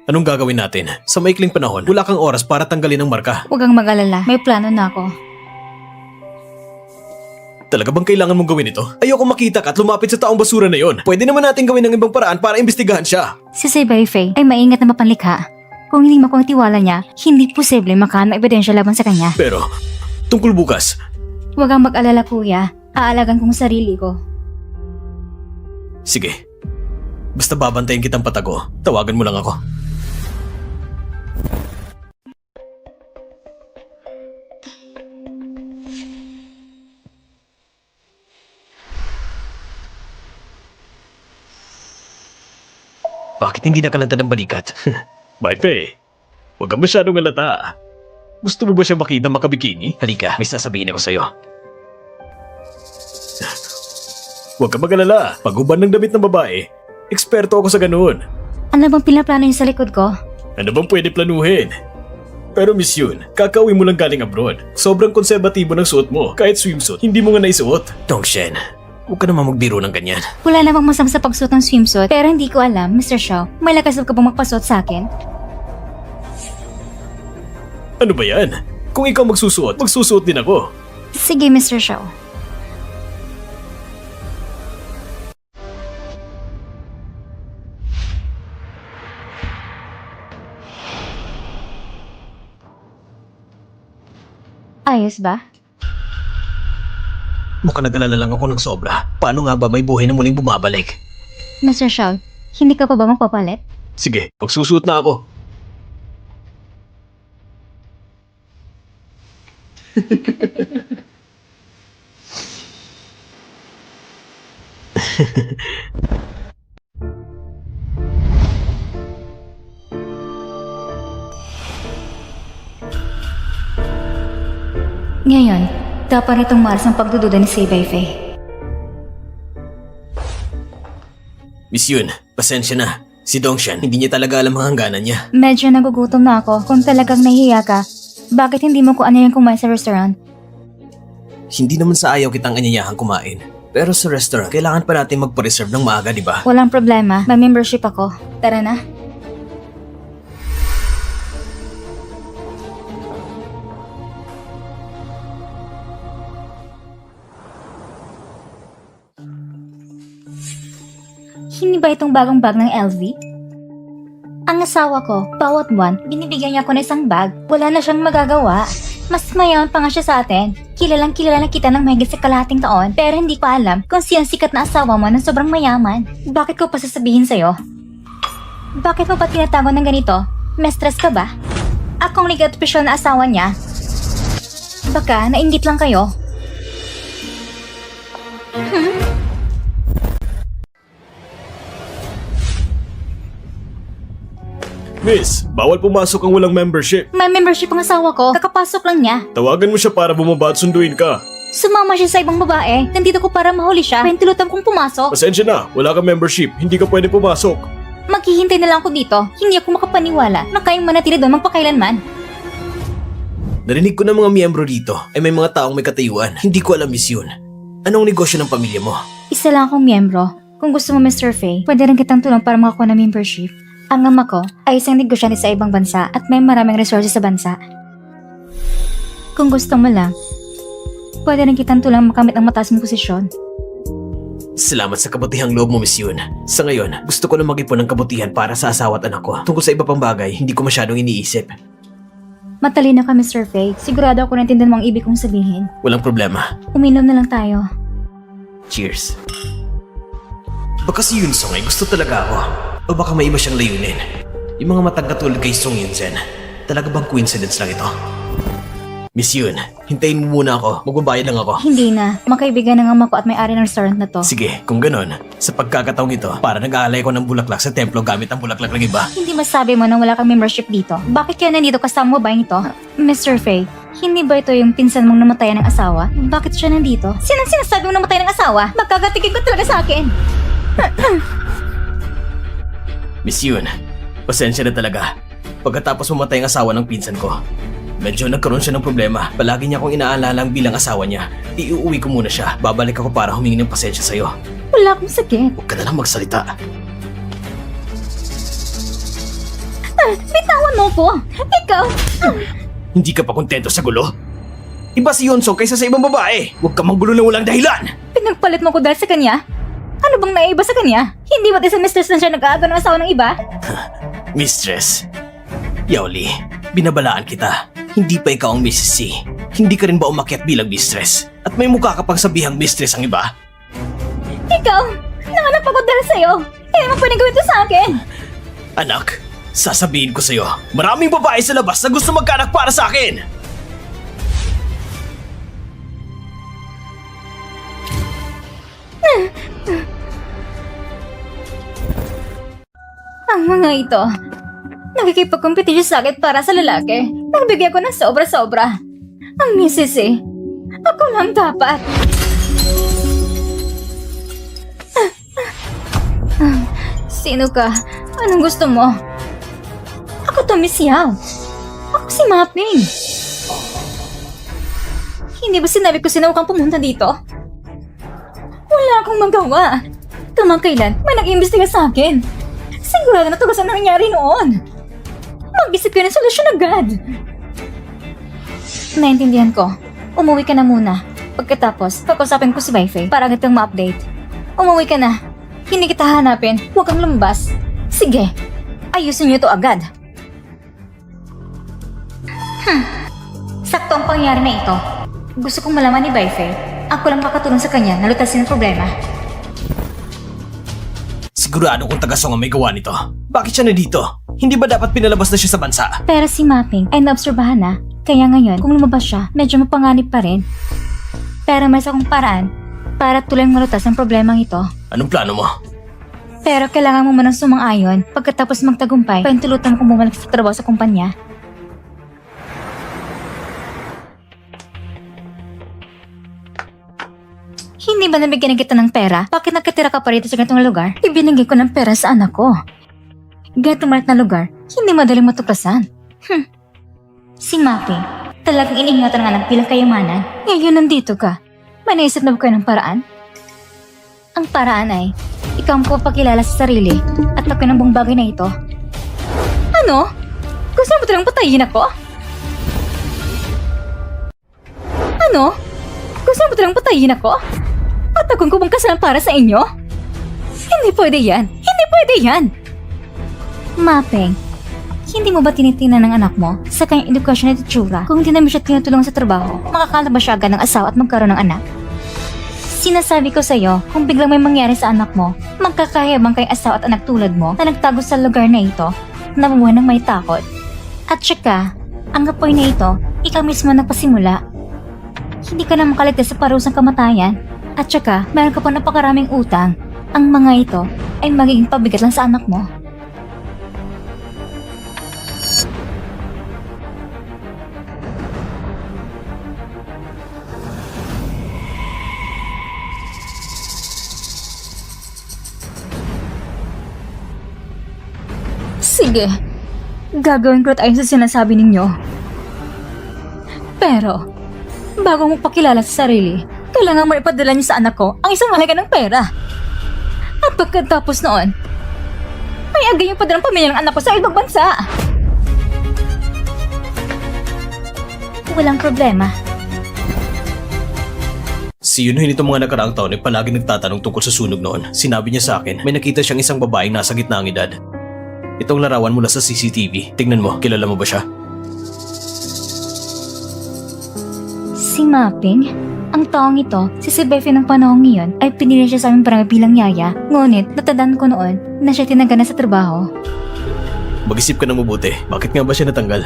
Speaker 3: Anong gagawin natin? Sa maikling panahon, wala kang oras para tanggalin ang marka.
Speaker 1: Huwag kang mag-alala, may plano na ako.
Speaker 3: Talaga bang kailangan mong gawin ito? Ayoko makita ka at lumapit sa taong basura na yon. Pwede naman natin gawin ng ibang paraan para imbestigahan siya.
Speaker 1: Si Sebay Faye ay maingat na mapanlikha. Kung hindi makuha ang tiwala niya, hindi posible makahanap ng ebidensya laban sa kanya.
Speaker 3: Pero, tungkol bukas,
Speaker 1: Huwag kang mag-alala, kuya. Aalagan kong sarili ko.
Speaker 3: sige. Basta babantayin kitang patago, tawagan mo lang ako.
Speaker 2: Bakit
Speaker 3: Bakit hindi nakalanta ng balikat?
Speaker 2: Maipe, huwag kang masyadong alata. Gusto mo ba siya makita makabikini?
Speaker 3: Halika, may sasabihin ako sa'yo.
Speaker 2: Huwag kang mag-alala. Pag-uban ng damit ng babae, eksperto ako sa ganoon.
Speaker 1: Ano bang pinaplano niyo sa likod ko?
Speaker 2: Ano bang pwede planuhin? Pero Miss Yun, kakauwi mo lang galing abroad. Sobrang konserbatibo ng suot mo. Kahit swimsuit, hindi mo nga naisuot.
Speaker 3: Dongshen, huwag ka naman magbiro ng ganyan.
Speaker 1: Wala namang masama sa pagsuot ng swimsuit, pero hindi ko alam, Mr. Shaw, may lakas ka bang magpasuot sa akin?
Speaker 2: Ano ba yan? Kung ikaw magsusuot din ako.
Speaker 1: Sige, Mr. Shaw. Ayos ba?
Speaker 3: Mukhang nag-alala lang ako ng sobra. Paano nga ba may buhay na muling bumabalik?
Speaker 1: Mr. Shaw, hindi ka pa ba magpapalit?
Speaker 2: Sige, magsusuot na ako.
Speaker 1: Ngayon, dapat itong maras ang pagdududa ni Sabay Faye.
Speaker 3: Miss Yun, pasensya na. Si Dongshan, hindi niya talaga alam ang hangganan niya.
Speaker 1: Medyo nagugutom na ako. Kung talagang nahihiya ka, bakit hindi mo ko anyayan kumain sa restaurant?
Speaker 3: Hindi naman sa ayaw kitang anyayahan kumain. Pero sa restaurant, kailangan pa natin magpa-reserve ng maaga, di ba?
Speaker 1: Walang problema, may membership ako. Tara na. Hindi ba itong bagong bag ng LV? Ang asawa ko, bawat buwan, binibigyan niya ako ng isang bag. Wala na siyang magagawa. Mas mayaman pa nga siya sa atin. Kilalang kilala na kita ng mahigit sa kalahating taon, pero hindi ko alam kung sino ang sikat na asawa mo na sobrang mayaman. Bakit ko pa sasabihin sa'yo? Bakit mo pa tinatago ng ganito? May stress ka ba? Akong legal official na asawa niya. Baka nainggit lang kayo.
Speaker 2: Miss, bawal pumasok ang walang membership.
Speaker 1: May membership ang asawa ko. Kakapasok lang niya.
Speaker 2: Tawagan mo siya para bumaba at sunduin ka.
Speaker 1: Sumama siya sa ibang babae. Nandito ko para mahuli siya. Pentilutan kong pumasok.
Speaker 2: Pasensya na, wala kang membership. Hindi ka pwede pumasok.
Speaker 1: Maghihintay na lang ako dito. Hindi ako makapaniwala na kayang manatili doon magpakailanman.
Speaker 3: Narinig ko ng mga miyembro dito ay may mga taong may katayuan. Hindi ko alam, Miss Yun. Anong negosyo ng pamilya mo?
Speaker 1: Isa lang akong miyembro. Kung gusto mo, Mr. Faye, pwede rin kitang tulong para makakuha ng membership. Ang ama ko ay isang negosyante sa ibang bansa at may maraming resources sa bansa. Kung gusto mo lang, pwede rin kitang tulong makamit ang mataas mong posisyon.
Speaker 3: Salamat sa kabutihang loob mo, Miss Yun. Sa ngayon, gusto ko na mag-ipon ng kabutihan para sa asawa at anak ko. Tungkol sa iba pang bagay, hindi ko masyadong iniisip.
Speaker 1: Matalino ka, Mr. Faye. Sigurado ako naintindihan mo ang ibig kong sabihin.
Speaker 3: Walang problema.
Speaker 1: Uminom na lang tayo.
Speaker 3: Cheers. Baka si Yun Song ay gusto talaga ako. O baka may iba siyang layunin. Yung mga matang katulad kay Song Yun Zen. Talaga bang coincidence lang ito? Miss Yun, hintayin mo muna ako. Magbabayad lang ako.
Speaker 1: Hindi na. Makaibigan ng ama ko at may-ari ng restaurant na to.
Speaker 3: Sige, kung ganun, sa pagkakataong ito, para nag-aalay ko ng bulaklak sa templo gamit ang bulaklak ng iba.
Speaker 1: Hindi masabi mo na wala kang membership dito. Bakit kaya nandito kasama mo ba ito? Mr. Faye, hindi ba ito yung pinsan mong namatayan ng asawa? Bakit siya nandito? Sinang sinasabi mong namatay ng asawa? Magkagatigil ko talaga sa akin.
Speaker 3: Miss Yun, pasensya na talaga. Pagkatapos mamatay ang asawa ng pinsan ko, medyo nagkaroon siya ng problema. Palagi niya akong inaalala bilang asawa niya. Iuwi ko muna siya. Babalik ako para humingi ng pasensya sa'yo.
Speaker 1: Wala akong sakit.
Speaker 3: Huwag ka na lang magsalita.
Speaker 1: Bitawan mo ko. Ikaw.
Speaker 3: Hindi ka pa kontento sa gulo? Iba si Yonsong kaysa sa ibang babae. Huwag ka manggulo ng walang dahilan.
Speaker 1: Pinagpalit mo ko dahil sa kanya? Ano bang naiba sa kanya? Hindi ba't isang mistress na siya nag-aaga ng asawa ng iba?
Speaker 3: Mistress, Yaoli, binabalaan kita. Hindi pa ikaw ang Mrs. C. Hindi ka rin ba umakyat bilang mistress? At may mukha ka pang sabihang mistress ang iba?
Speaker 1: Ikaw! Nanganak ako dahil sa'yo! Hindi mo pwede gawin to sa akin!
Speaker 3: Anak, sasabihin ko sa'yo, maraming babae sa labas na gusto magkaanak para sa akin!
Speaker 1: Ang Ang mga ito, nakikipagkompetisyon sa akin para sa lalaki. Nagbigay ko ng sobra-sobra. Ang misis eh. Ako lang dapat. Sino ka? Anong gusto mo? Ako to, Miss Yao. Ako si Mapping. Hindi ba sinabi ko sinaw kang pumunta dito? Wala akong magawa. Kamakailan, may nag-iimbestiga sa akin. Sigurado na tugasan ang nangyari noon. Mag-isip ka ng solusyon agad. Naintindihan ko. Umuwi ka na muna. Pagkatapos, kakusapin ko si Baifei para agad kang ma-update. Umuwi ka na. Hindi kita hanapin. Huwag kang lumabas. Sige. Ayusin niyo to agad. Sakto ang pangyayari na ito. Gusto kong malaman ni Baifei. Ako lang makatulong sa kanya na lutasin ang problema.
Speaker 3: Sigurado kung taga-Song ang may gawa nito. Bakit siya na dito? Hindi ba dapat pinalabas na siya sa bansa?
Speaker 1: Pero si Mapping ay naobserbahan na. Kaya ngayon, kung lumabas siya, medyo mapanganib pa rin. Pero may isa kong paraan para tuloy malutas ang problemang ito.
Speaker 3: Anong plano mo?
Speaker 1: Pero kailangan mo manang sumang-ayon pagkatapos magtagumpay paintulutan mo kung bumalik sa trabaho sa kumpanya. Hindi ba nabigyan kita ng pera? Bakit nakatira ka pa rito sa ganitong lugar? Ibinigay ko ng pera sa anak ko. Ganitong maliit na lugar, hindi madaling matuklasan. Si Mapping, talagang iniingatan ng anak bilang kayamanan. Ngayon nandito ka. May naisip na ba kayo ng paraan? Ang paraan ay, ikaw ang papakilala sa sarili at takin ang buong bagay na ito. Ano? Gusto mo talagang patayin ako? Ano? Gusto mo talagang patayin ako? At akong kubang kasalan para sa inyo? Hindi pwede yan! Hindi pwede yan! Mapping, hindi mo ba tinitingnan ng anak mo sa kanyang edukasyon at itsura? Kung hindi namin siya tinutulungan sa trabaho, makakalabas siya agad ng asawa at magkaroon ng anak? Sinasabi ko sa'yo, kung biglang may mangyari sa anak mo, magkakayabang kay asawa at anak tulad mo na nagtago sa lugar na ito, nabubuhay ng may takot. At saka, ang apoy na ito, ikaw mismo nagpasimula. Hindi ka na makaligtas sa parusang kamatayan. At saka, meron ka pa napakaraming utang. Ang mga ito ay magiging pabigat lang sa anak mo. Sige, gagawin ko at ayon sa sinasabi ninyo. Pero, bago mo pakilala sa sarili, kailangan mo ipadala niyo sa anak ko ang isang halaga ng pera. At pagkatapos noon, ay agad yung padala ng pamilya ng anak ko sa ibang bansa. Walang problema.
Speaker 3: Si Yunhoy nitong mga nakaraang taon ay palagi nagtatanong tungkol sa sunog noon. Sinabi niya sa akin, may nakita siyang isang babaeng nasa gitna ng edad. Itong larawan mula sa CCTV. Tingnan mo, kilala mo ba siya?
Speaker 1: Si Mapping? Ang taong ito, si Baifei ng panahong iyon, ay pinili siya sa aming barangay bilang yaya. Ngunit, natandaan ko noon na siya tinanggal na sa trabaho.
Speaker 3: Mag-isip ka na mabuti. Bakit nga ba siya natanggal?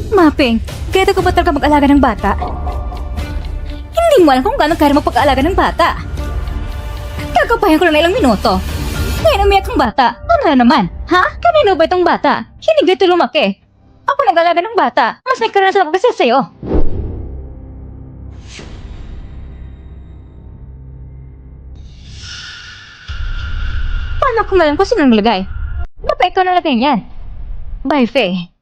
Speaker 1: Mapping, kaya ko ba talaga mag-alaga ng bata? Hindi mo alam kung gano'ng kaya magpag-alaga ng bata. Kagapayan ko lang na ilang minuto. Ngayon umiyak ang bata. Ano na naman? Ha? Kanino ba itong bata? Hindi ganito lumaki. Ako nag-alaga ng bata. Mas may karanasan ako kasi sa'yo. Paano kung alam ko sino naglagay? Dapat ikaw nalagay niyan. Baifei.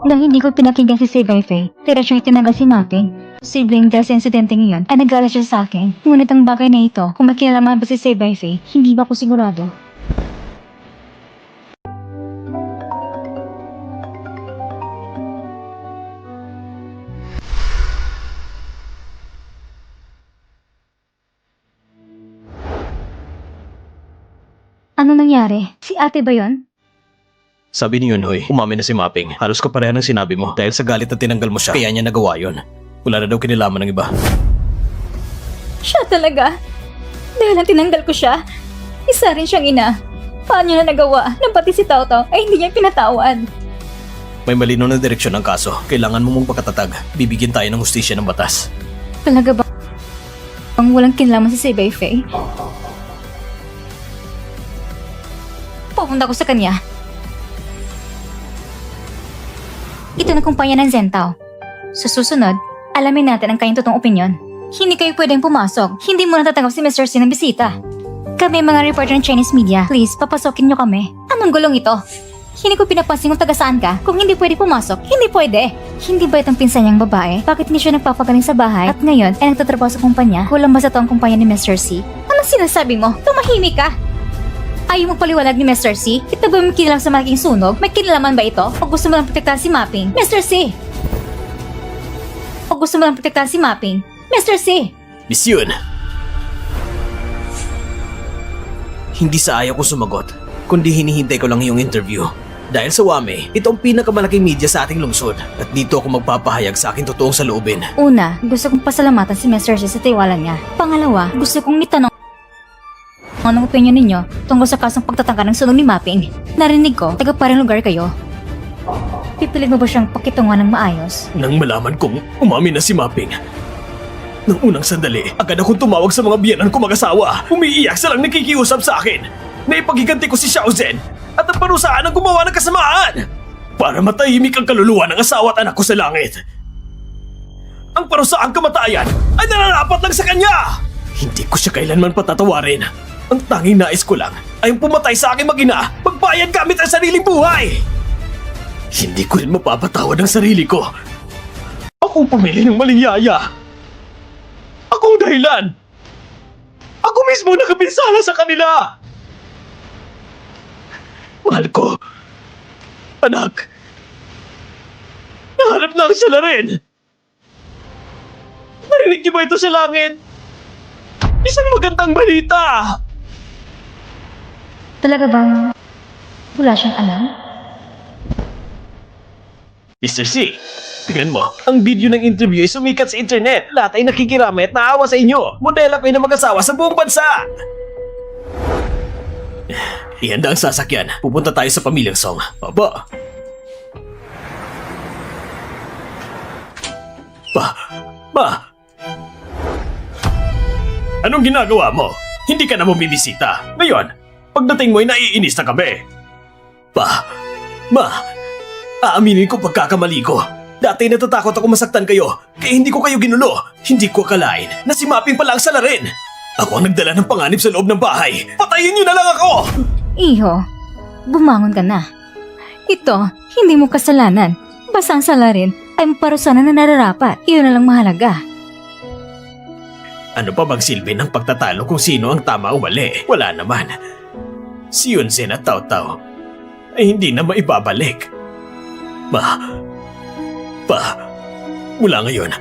Speaker 1: Nang hindi ko pinakinggan si Baifei, tira siyang itinanggal si Mapping. Posibleng dahil sa insidente ngayon ay nag-alala siya sa akin. Ngunit ang bagay na ito, kung makilalaman ba si Baifei, hindi ba ako sigurado? Ano nangyari? Si ate ba yon?
Speaker 3: Sabi ni Yunhoy, umamin na si Mapping. Halos kaparehan ng sinabi mo dahil sa galit na tinanggal mo siya. Kaya niya nagawa yun. Wala na daw kinilaman ng iba.
Speaker 1: Siya talaga? Dahil ang tinanggal ko siya, isa rin siyang ina. Paano niya na nagawa na pati si Tao Tao ay hindi niya pinatawad?
Speaker 3: May malinaw na direksyon ng kaso. Kailangan mo mong pagkatatag. Bibigyan tayo ng hustisya ng batas.
Speaker 1: Talaga ba? Ang walang kinalaman si Baifei? Pupunta ko sa kanya. Ito na kumpanya ng Zentao. Sa susunod, alamin natin ang kanyang totoong opinyon. Hindi kayo pwedeng pumasok. Hindi mo natatanggap si Mr. C ng bisita. Kami mga reporter ng Chinese media. Please, papasokin niyo kami. Anong gulong ito? Hindi ko pinapansin kung taga saan ka. Kung hindi pwede pumasok, hindi pwede. Hindi ba itong pinsan niyang babae? Bakit hindi siya nagpapagaling sa bahay? At ngayon ay nagtatrabaho sa kumpanya? Kulang ba sa to ang kumpanya ni Mr. C? Anong sinasabi mo? Tumahimik ka! Ayaw mo paliwanag ni Mr. C? Ito ba may kinilam sa malaking sunog? May kinalaman ba ito? O gusto mo lang protektahan si Mapping? Mr. C! O gusto mo lang protektahan si Mapping? Mr. C!
Speaker 3: Miss Yun! Hindi sa ayaw ko sumagot, kundi hinihintay ko lang iyong interview. Dahil sa Wame, ito ang pinakamalaking media sa ating lungsod at dito ako magpapahayag sa aking totoong saloobin.
Speaker 1: Una, gusto kong pasalamatan si Mr. C sa tiwala niya. Pangalawa, gusto kong itanong anong opinion ninyo tungkol sa kasong pagtatangka ng sunog ni Mapping. Narinig ko, taga parang lugar kayo. Pipilit mo ba siyang pakitungan ng maayos?
Speaker 2: Nang malaman kong umamin na si Mapping, nang unang sandali, agad akong tumawag sa mga biyanan ko mag-asawa. Umiiyak silang nakikiusap sa akin na ipaghiganti ko si Xiao Zhen at ang parusaan ang gumawa ng kasamaan para matahimik ang kaluluwa ng asawa at anak ko sa langit. Ang parusaang kamatayan ay nararapat lang sa kanya! Hindi ko siya kailanman patatawarin. Ang tanging nais ko lang ay ang pumatay sa aking mag-ina magbayad gamit ang sariling buhay! Hindi ko rin mapapatawad ang sarili ko. Ako pumili ng maling yaya. Ako ang dahilan. Ako mismo nakapinsala sa kanila. Mahal ko. Anak. Nahanap na ang sila rin. Narinig niyo ba ito sa langit? Isang magandang balita.
Speaker 1: Talaga bang wala siyang alam?
Speaker 2: Mr. C, tingnan mo. Ang video ng interview ay sumikat sa internet. Lahat ay nakikiramay at naawa sa inyo. Modela kayo ng mag-asawa sa buong bansa. Ihanda ang sasakyan. Pupunta tayo sa pamilyang Song. Opo. Pa. Anong ginagawa mo? Hindi ka na bumibisita. Ngayon, pagdating mo ay naiinis na kami. Ma, aaminin ko pagkakamali ko. Dati natatakot ako masaktan kayo, kaya hindi ko kayo ginulo. Hindi ko akalain na si Mapping pala ang salarin. Ako ang nagdala ng panganib sa loob ng bahay. Patayin niyo na lang ako!
Speaker 1: Iho, bumangon ka na. Ito, hindi mo kasalanan. Basta ang salarin ay maparusanan na nararapat. Iyon na lang mahalaga.
Speaker 2: Ano pa bang silbi ng pagtatalo kung sino ang tama o mali? Wala naman. Si Yunzen at Tao Tao ay hindi na maibabalik. Mula ngayon,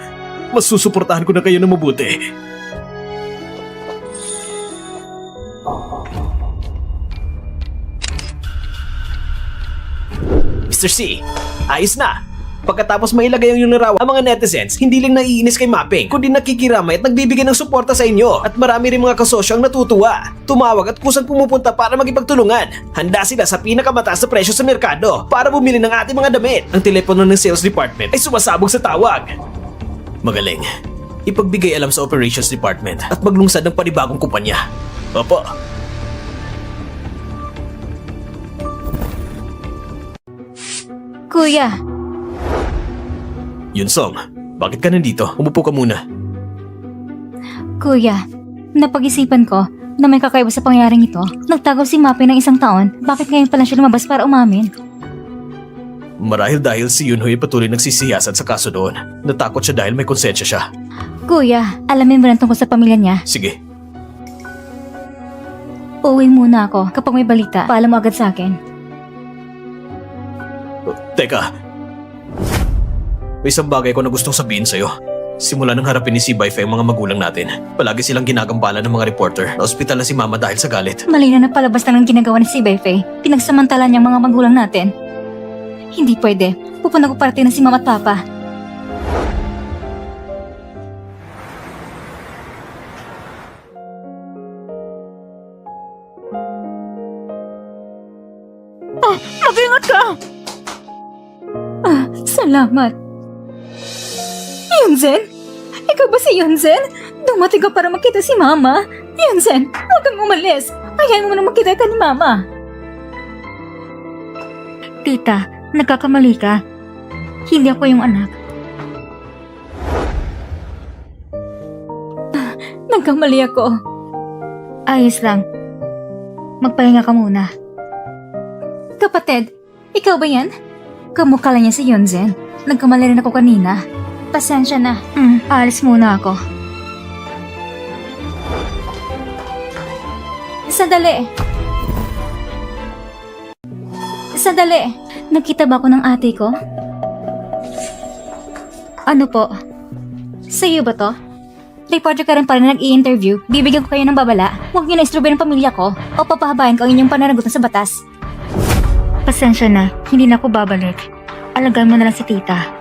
Speaker 2: mas susuportahan ko na kayo ng mabuti.
Speaker 3: Mr. C, ayos na! Pagkatapos mailagay ang iyong larawan, ang mga netizens hindi lang naiinis kay Mapping, kundi nakikiramay at nagbibigay ng suporta sa inyo. At marami rin mga kasosyo ang natutuwa, tumawag at kusang pumupunta para magipagtulungan. Handa sila sa pinakamataas na presyo sa merkado para bumili ng ating mga damit. Ang telepono ng sales department ay sumasabog sa tawag. Magaling. Ipagbigay alam sa operations department at maglungsad ng panibagong kumpanya. Opo.
Speaker 1: Kuya,
Speaker 3: Yunsong, bakit ka nandito? Umupo ka muna.
Speaker 1: kuya, napag-isipan ko na may kakaiba sa pangyayaring ito. Nagtago si Mapping ng isang taon. Bakit ngayon pa lang siya lumabas para umamin?
Speaker 3: Marahil dahil si Yunho ay patuloy nagsisiyasat sa kaso doon. Natakot siya dahil may konsensya siya.
Speaker 1: Kuya, alamin mo na tungkol sa pamilya niya.
Speaker 3: Sige,
Speaker 1: Uuwi muna ako. Kapag may balita, paalam mo agad sa akin.
Speaker 3: Teka. May isang bagay ko na gustong sabihin sa'yo. Simula nang harapin ni si Baifeng ang mga magulang natin, palagi silang ginagambala ng mga reporter na ospital na si Mama dahil sa galit.
Speaker 1: Malina na palabas lang ng ginagawa ni si Beifei. Pinagsamantala niyang mga magulang natin. Hindi pwede. Pupunta ko parte na si Mama at Papa. Mag-ingat ka! Salamat. Yunzen? Ikaw ba si Yunzen? Dumating ka para makita si Mama? Yunzen, huwag kang umalis. Ayaw mo na makita ka ni Mama. Tita, nagkakamali ka. Hindi ako yung anak. Nagkamali ako. Ayos lang. Magpahinga ka muna. Kapatid, ikaw ba yan? Kamukha lang niya si Yunzen. Nagkamali rin ako kanina. Pasensya na. Alis muna ako. Sandali. Sandali. Nakita ba ako ng ate ko? Ano po? Sa'yo ba to? Reporter ka rin pa rin nag-i-interview. Bibigyan ko kayo ng babala. Huwag niyo na istrobe ng pamilya ko o papahabayan ko ang inyong pananagot sa batas. Pasensya na. Hindi na ako babalik. Alagaan mo na lang si tita.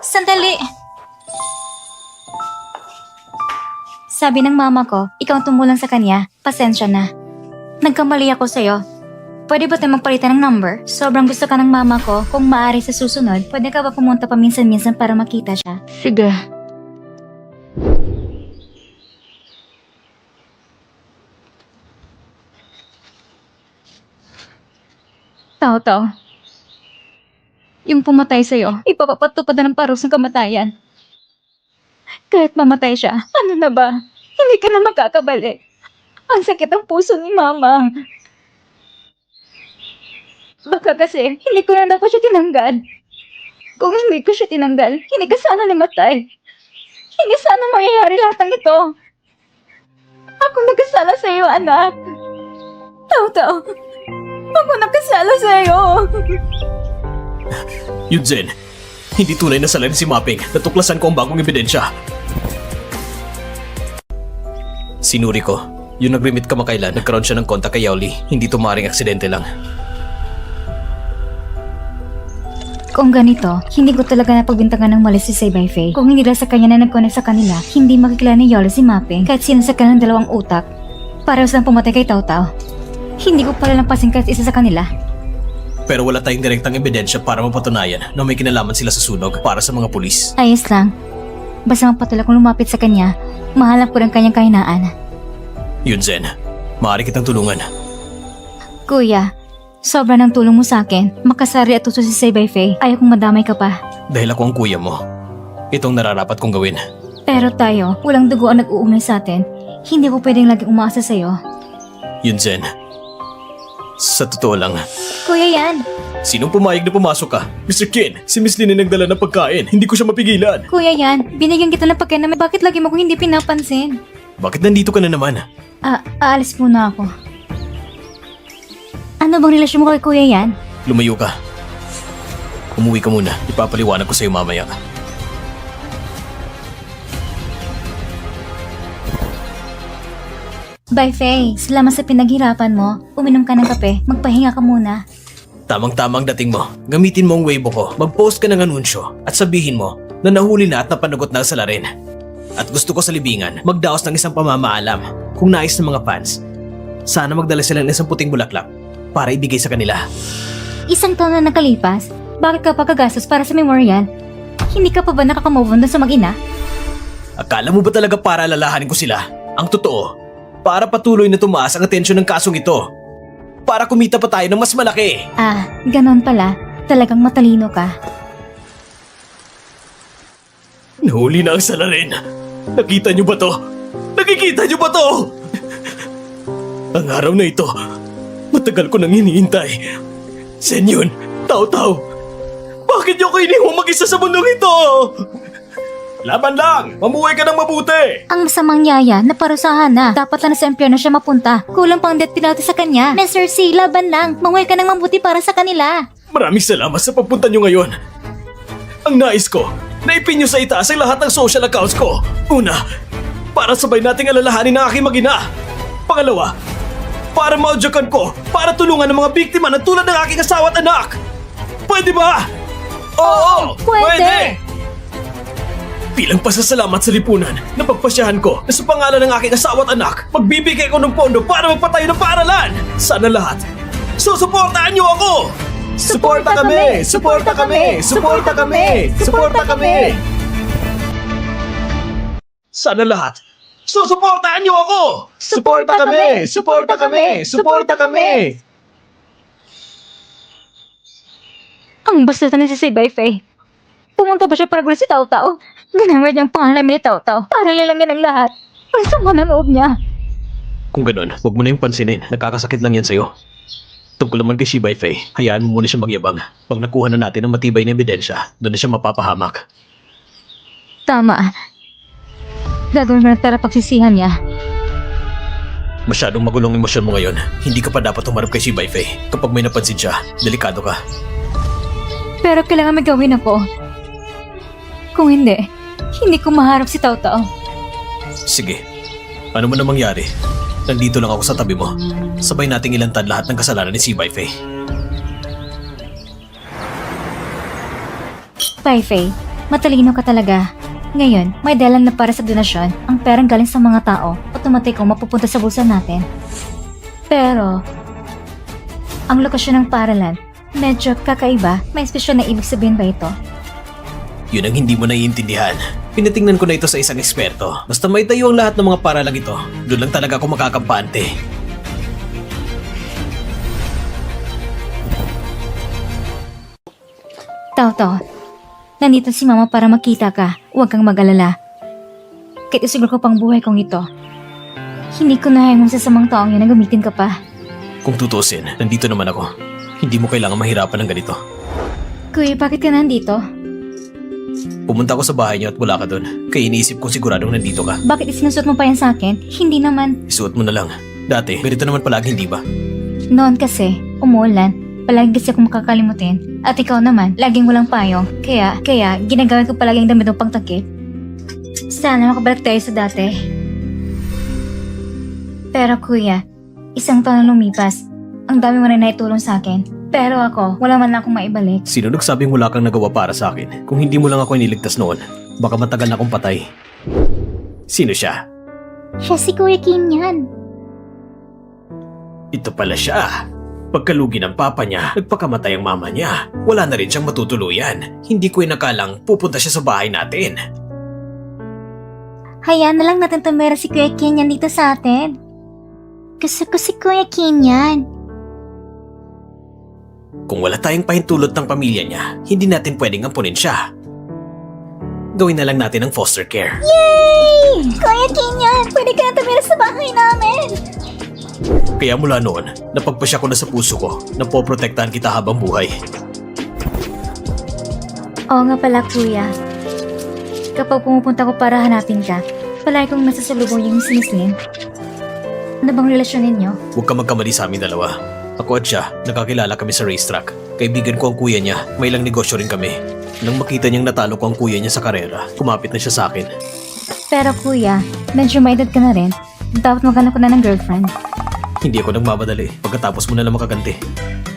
Speaker 1: Sandali! Sabi ng mama ko, ikaw ang tumulang sa kanya. Pasensya na. Nagkamali ako sa'yo. Pwede ba tayo magpalitan ng number? Sobrang gusto ka ng mama ko. Kung maaari sa susunod, pwede ka ba pumunta paminsan-minsan para makita siya? Sige. Tao. Yung pumatay sa'yo, ipapapatupad na ng paros ng kamatayan. Kahit mamatay siya, ano na ba? Hindi ka na makakabalik. Ang sakit ang puso ni Mama. Baka kasi, hindi ko na dapat siya tinanggal. Kung hindi ko siya tinanggal, hindi ka sana namatay. Hindi sana mangyayari lahat ng ito. Ako nagkasala sa iyo, anak. Tao. Ako nagkasala sa iyo.
Speaker 2: Yunzen, hindi tunay na salarin si Mapping. Natuklasan ko ang bagong ebidensya. Sinuri ko. Yung nag-remit kamakailan, nagkaroon siya ng kontak kay Yaoli. Hindi ito maaaring aksidente lang.
Speaker 1: Kung ganito, hindi ko talaga napagbintangan ng mali si Saybay Faye. Kung hindi lang sa kanya na nag-connect sa kanila, hindi makikilala ni Yolo si Mapping kahit sinasakal ng dalawang utak. Parehas lang pumatay kay Tao. Hindi ko pala lampasin kahit isa sa kanila.
Speaker 2: Pero wala tayong direktang ebidensya para mapatunayan na may kinalaman sila sa sunog para sa mga pulis.
Speaker 1: Ayos lang. Basta mapatula kong lumapit sa kanya, mahalap ko ng kanyang kahinaan.
Speaker 2: Yunzen, maaari kitang tulungan.
Speaker 1: Kuya, sobra ng tulong mo sa akin. Makasari at uso si Saybay Faye. Ayaw kong madamay ka pa.
Speaker 2: Dahil ako ang kuya mo. Itong nararapat kong gawin.
Speaker 1: Pero tayo, walang dugo ang nag-uunay sa atin. Hindi ko pwedeng laging umaasa sa'yo.
Speaker 2: Yunzen, sa totoo lang,
Speaker 1: Kuya yan.
Speaker 2: sinong pumayag na pumasok ka? Mr. Kin, si Miss Lin ay nagdala ng pagkain. Hindi ko siya mapigilan.
Speaker 1: Kuya yan. Binigyan kita ng pagkain na bakit lagi mo kong hindi pinapansin?
Speaker 2: Bakit nandito ka na naman?
Speaker 1: Aalis muna ako. Ano bang relasyon mo kay Kuya yan?
Speaker 2: Lumayo ka. Umuwi ka muna. Ipapaliwanag ko sa'yo mamaya.
Speaker 1: Bye, Faye. Salamat sa pinaghirapan mo. Uminom ka ng kape. Magpahinga ka muna.
Speaker 2: Tamang-tamang dating mo. Gamitin mo ang Weibo ko. Mag-post ka ng anunsyo at sabihin mo na nahuli na at napanagot na ang salarin. At gusto ko sa libingan, magdaos ng isang pamamaalam kung nais ng mga fans. Sana magdala sila ng isang puting bulaklak para ibigay sa kanila.
Speaker 1: Isang taon na nakalipas, bakit ka pa gagastos para sa memorial? Hindi ka pa ba nakakamove on dun sa mag-ina?
Speaker 2: Akala mo ba talaga para alalahanin ko sila? Ang totoo, para patuloy na tumaas ang atensyon ng kasong ito. Para kumita pa tayo ng mas malaki.
Speaker 1: Ganon pala. Talagang matalino ka.
Speaker 2: Nahuli na ang salarin. Nakita niyo ba to? Nakikita niyo ba to? Ang araw na ito, matagal ko nang hinihintay. Senyon, Tao. Bakit niyo ko iniwang mag-isa sa mundong ito? Laban lang! Mamuhay ka ng mabuti!
Speaker 1: Ang masamang yaya na parusahan na. Dapat na sa impyerno siya mapunta. Kulang pang death penalty sa kanya. Mr. C, laban lang. Mamuhay ka ng mabuti para sa kanila.
Speaker 2: Maraming salamat sa pagpunta niyo ngayon. Ang nais ko, naipin niyo sa itaas ang lahat ng social accounts ko. Una, para sabay nating alalahanin ang aking mag-ina. Pangalawa, para maudyakan ko, para tulungan ang mga biktima na tulad ng aking asawa at anak. Pwede ba? Oo!
Speaker 1: Pwede!
Speaker 2: Bilang pasasalamat sa lipunan, napagpasyahan ko na sa pangalan ng aking asawa at anak, magbibigay ko ng pondo para magpatayo ng paaralan. Sana lahat, susuportahan niyo ako! Suporta kami! Suporta kami! Suporta kami! Suporta kami! Sana lahat, Susuportahan niyo ako!
Speaker 6: Suporta kami! Suporta kami! Suporta kami!
Speaker 1: Ang basta na si Bay Fei. Pumunta ba siya para gulo si Tao Tao? Ginamit niyang pangalan ni Tao Tao para lalangin ang lahat. Ang sama ng loob niya.
Speaker 3: Kung ganun, huwag mo na yung pansinin. Nakakasakit lang yan sa'yo. Tungkol naman kay Shibai Fei, hayaan mo muna siya magyabang. Pag nakuha na natin ng matibay na ebidensya, doon na siya mapapahamak.
Speaker 1: Tama. Gagawin mo na para pagsisihan niya.
Speaker 3: Masyadong magulong emosyon mo ngayon. Hindi ka pa dapat humarap kay Shibai Fei. Kapag may napansin siya, delikado ka.
Speaker 1: Pero kailangan may gawin ako. Kung hindi, hindi ko maharap si Tao Tao.
Speaker 3: Sige, ano man na mangyari, nandito lang ako sa tabi mo. Sabay nating ilantad lahat ng kasalanan ni Shibai Fei.
Speaker 1: Bai Fei, matalino ka talaga. Ngayon, may dahilan na para sa donasyon, ang perang galing sa mga tao, otomatikong mapupunta sa bulsa natin. Pero, ang lokasyon ng paralan, medyo kakaiba. May espesyal na ibig sabihin ba ito?
Speaker 3: Yun ang hindi mo naiintindihan. Pinatingnan ko na ito sa isang eksperto. Basta may tayo ang lahat ng mga paralang ito, doon lang talaga ako makakampante.
Speaker 1: Tao Tao, nandito si Mama para makita ka. Huwag kang mag-alala. Kahit isiguro ko pang buhay kong ito, hindi ko nahayang sa samang taong yun na gamitin ka pa.
Speaker 3: Kung tutusin, nandito naman ako. Hindi mo kailangan mahirapan ng ganito.
Speaker 1: Kuya, bakit ka nandito?
Speaker 3: Pumunta ako sa bahay niyo at wala ka doon. Kaya iniisip kong siguradong nandito ka.
Speaker 1: Bakit isinusot mo pa yan sa akin? Hindi naman.
Speaker 3: Isuot mo na lang. Dati, ganito naman palagi, hindi ba?
Speaker 1: Noon kasi, umuulan. Palagi kasi akong makakalimutin. At ikaw naman, laging walang payong. Kaya, ginagawin ko palagi ang damit ng pangtakip. Sana makabalik tayo sa dati. Pero kuya, isang taon na lumipas. Ang dami mo na naitulong sa akin. Pero ako, wala man lang akong maibalik.
Speaker 3: Sino nagsabing wala kang nagawa para sa akin? Kung hindi mo lang ako iniligtas noon, baka matagal na akong patay. Sino siya?
Speaker 1: Siya si Kuya Kim yan.
Speaker 3: Ito pala siya. Pagkalugi ng papa niya, nagpakamatay ang mama niya. Wala na rin siyang matutuluyan. Hindi ko inakalang pupunta siya sa bahay natin.
Speaker 1: Hayaan na lang natin tumira si Kuya Kim yan dito sa atin. Gusto ko si Kuya Kim yan.
Speaker 3: Kung wala tayong pahintulot ng pamilya niya, hindi natin pwedeng ampunin siya. Gawin na lang natin ang foster care.
Speaker 1: Yay! Kuya Kim yan! Pwede ka na tumira sa bahay namin!
Speaker 3: Kaya mula noon, napagpasya ko na sa puso ko na poprotektahan kita habang buhay.
Speaker 1: Oo nga pala kuya. Kapag pumupunta ko para hanapin ka, palagi kong nasasalubong yung sinisling. Ano bang relasyon ninyo?
Speaker 3: Huwag ka magkamali sa amin dalawa. Ako at siya, nakakilala kami sa racetrack. Kaibigan ko ang kuya niya, may ilang negosyo rin kami. Nang makita niyang natalo ko ang kuya niya sa karera, kumapit na siya sa akin.
Speaker 1: Pero kuya, medyo may edad ka na rin. Dapat maghanap ko na ng girlfriend.
Speaker 3: Hindi ako nagmamadali, pagkatapos mo na lang makaganti.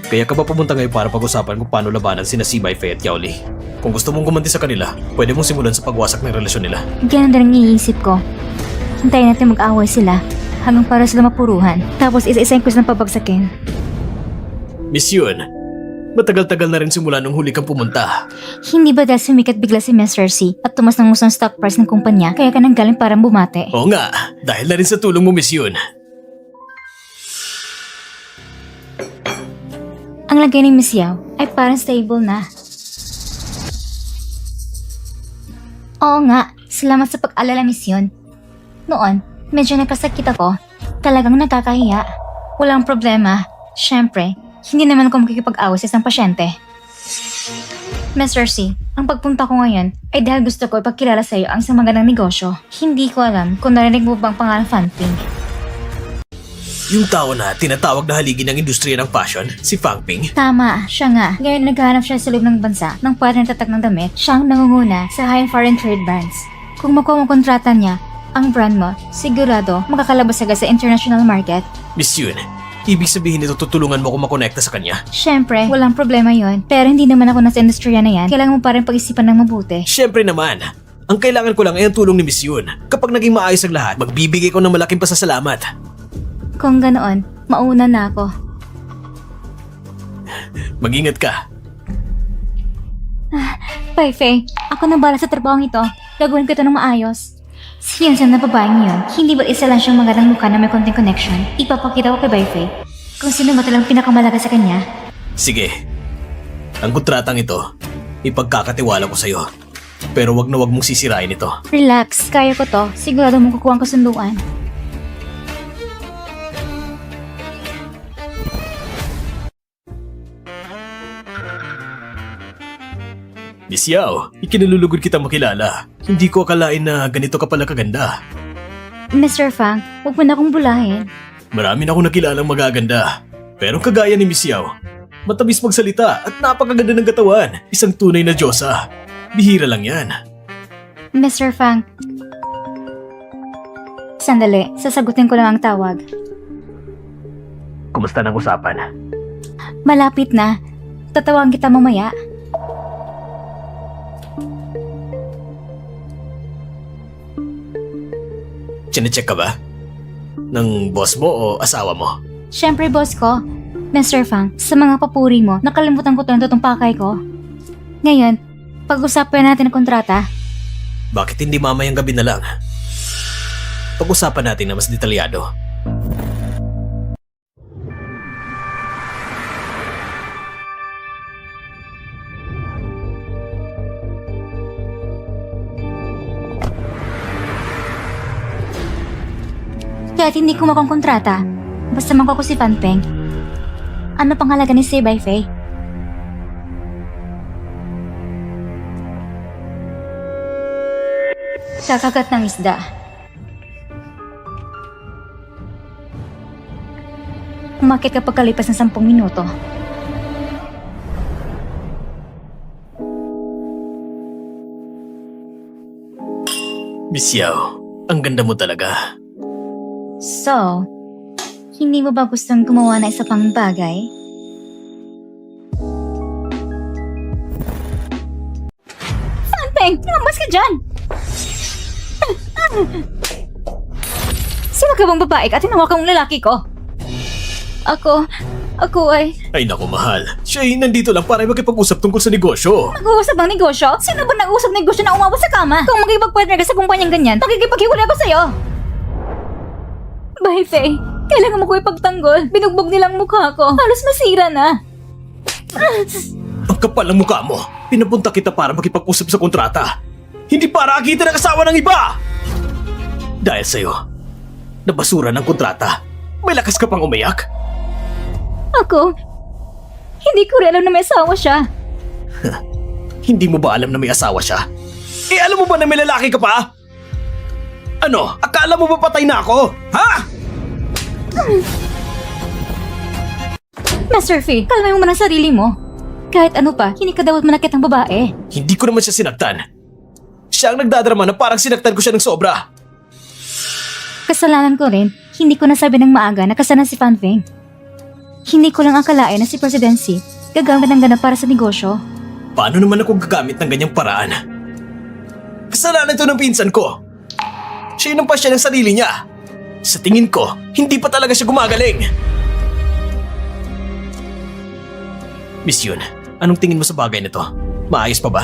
Speaker 3: Kaya ka ba pumunta ngayon para pag-usapan kung paano labanan sina Shibai Fei at Yao Li? Kung gusto mong gumanti sa kanila, pwede mong simulan sa pagwasak ng relasyon nila.
Speaker 1: Ganun din ang iniisip ko. Hintayin natin mag-away sila hanggang para sila mapuruhan. Tapos isa-isahin ko silang pabagsakin.
Speaker 3: Miss Yun, matagal-tagal na rin simula nung huli kang pumunta.
Speaker 1: Hindi ba dahil sumikat bigla si Mr. C at tumas ng usang stock price ng kumpanya kaya ka nang galing parang bumate?
Speaker 3: Oo nga, dahil na rin sa tulong mo, Miss Yun.
Speaker 1: Ang lagay ni Miss Yao ay parang stable na. Oo nga, salamat sa pag-alala, Miss Yun. Noon, medyo nagkasakit ako. Talagang nakakahiya. Walang problema. Siyempre, hindi naman ako makikipag-away sa isang pasyente. Mr. C, ang pagpunta ko ngayon ay dahil gusto ko ipagkilala sa iyo ang isang magandang negosyo. Hindi ko alam kung narinig mo bang pangalan Fan Ping.
Speaker 3: Yung tao na tinatawag na haligi ng industriya ng fashion, si Fang Ping.
Speaker 1: Tama, siya nga. Ngayon naghahanap siya sa loob ng bansa ng partner tatak ng damit. Siya ang nangunguna sa high foreign trade brands. Kung makuha mo kontrata niya, ang brand mo, sigurado makakalabas agad sa international market.
Speaker 3: Miss Yun, ibig sabihin nito tutulungan mo kung makonekta sa kanya?
Speaker 1: Siyempre, walang problema yon. Pero hindi naman ako nasa industriya na yan. Kailangan mo pa rin pag-isipan ng mabuti.
Speaker 3: Siyempre naman. Ang kailangan ko lang ay ang tulong ni Miss Yun. Kapag naging maayos ang lahat, magbibigay ko ng malaking pasasalamat.
Speaker 1: Kung ganoon, mauna na ako.
Speaker 3: Mag-ingat ka.
Speaker 1: Pai Fei, ako na bala sa trabahong ito. Gagawin ko ito ng maayos. Si Yunzen na babaeng yun, hindi ba isa lang siyang magandang mukha na may konting connection? Ipapakita ko kay Baifei kung sino ba talagang pinakamalaga sa kanya.
Speaker 3: Sige. Ang kontratang ito, ipagkakatiwala ko sa'yo. Pero wag na wag mong sisirain ito.
Speaker 1: Relax, kaya ko to. Sigurado mong kukuha ang kasunduan.
Speaker 3: Miss Yao, ikinalulugod kita makilala. Hindi ko akalain na ganito ka pala kaganda.
Speaker 1: Mr. Fang, huwag mo na akong bulahin.
Speaker 3: Marami na akong nakilalang magaganda. Pero kagaya ni Miss Yao, matamis magsalita at napakaganda ng katawan. Isang tunay na diyosa. Bihira lang yan.
Speaker 1: Mr. Fang, sandali, sasagutin ko lang ang tawag.
Speaker 3: Kumusta ng usapan?
Speaker 1: Malapit na. Tatawagin kita mamaya.
Speaker 3: Chinecheck ka ba? Ng boss mo o asawa mo?
Speaker 1: Siyempre, boss ko. Mr. Fang, sa mga papuri mo, nakalimutan ko to yung totoong pakay ko. Ngayon, pag-usapan natin ang kontrata.
Speaker 3: Bakit hindi mamayang gabi na lang? Pag-usapan natin na mas detalyado.
Speaker 1: Kahit hindi ko kontrata, basta makuha ko si Fan Peng. Ano pangalaga ni Si Baifei? Kakagat ng isda. Umakit kapag kalipas ng 10 minuto.
Speaker 3: Miss Yao, ang ganda mo talaga.
Speaker 1: So, hindi mo ba gustong gumawa na isa pang bagay? Fan Peng, lumabas ka dyan! Sino ka bang babae ka at hinawakan mong lalaki ko? Ako ay
Speaker 3: Ay naku mahal, siya ay nandito lang para makipag-usap tungkol sa negosyo.
Speaker 1: nag-uusap ng negosyo? Sino ba nag-uusap ng negosyo na umabot sa kama? Kung magkipagpartner ka sa kumpanyang ganyan, pakikipaghiwalay ako sa'yo! Baifei, kailangan mo ko ipagtanggol. Binugbog nilang mukha ko. Halos masira na.
Speaker 3: Ang kapal ng mukha mo. Pinapunta kita para makipag-usap sa kontrata. Hindi para akitin ang asawa ng iba! Dahil sa'yo, nabasura ng kontrata. May lakas ka pang umiyak?
Speaker 1: Ako, hindi ko rin alam na may asawa siya.
Speaker 3: Hindi mo ba alam na may asawa siya? Eh alam mo ba na may lalaki ka pa? Ano? Akala mo ba patay na ako? Ha?
Speaker 1: Master Fee, kalmay mo man ang sarili mo. Kahit ano pa, hindi ka dapat manakit ang babae.
Speaker 3: Hindi ko naman siya sinaktan. Siya ang nagdadrama na parang sinaktan ko siya ng sobra.
Speaker 1: Kasalanan ko rin, hindi ko nasabi ng maaga na kasana si Fan Feng. Hindi ko lang akalain na si Presidency gagamit ng ganap para sa negosyo.
Speaker 3: Paano naman ako gagamit ng ganyang paraan? Kasalanan ito ng pinsan ko. Siya yung pasya ng sarili niya. Sa tingin ko, hindi pa talaga siya gumagaling. Miss Yun, anong tingin mo sa bagay nito? Maayos pa ba?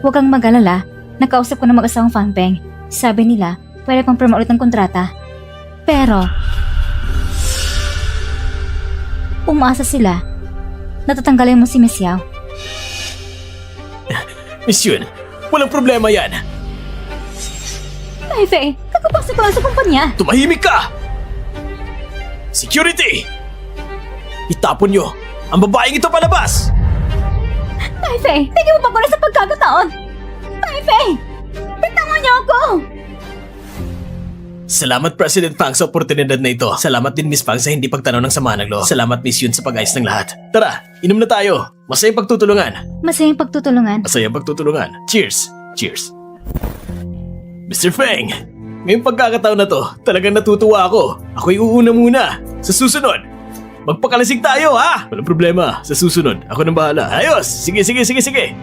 Speaker 1: Huwag kang mag-alala, nakausap ko na mag-asawang Fan Peng. Sabi nila, pwede pang pirma ulit ng kontrata. Pero, umaasa sila. Natatanggalin mo si Miss Yao.
Speaker 3: Miss Yun, walang problema yan.
Speaker 1: Baifei, kakapasok ko lang sa kumpanya.
Speaker 3: Tumahimik ka! Security! Itapon nyo ang babaeng ito palabas!
Speaker 1: Baifei, bigyan mo pa ko na sa pagkakataon. Baifei, bitawan niyo ako!
Speaker 3: Salamat President Fang sa oportunidad na ito. Salamat din Miss Fang sa hindi pagtanaw ng sama ng loob. Salamat Miss Yun sa pag-ayos ng lahat. Tara, inom na tayo. Masayang pagtutulungan.
Speaker 1: Masayang pagtutulungan.
Speaker 3: Masayang pagtutulungan. Cheers! Cheers! Mr. Feng, ngayong pagkakataon na to, talagang natutuwa ako. Ako'y uuna muna. Sa susunod, magpakalasig tayo ha! Walang problema. Sa susunod, ako nang bahala. Ayos! Sige, sige, sige, sige!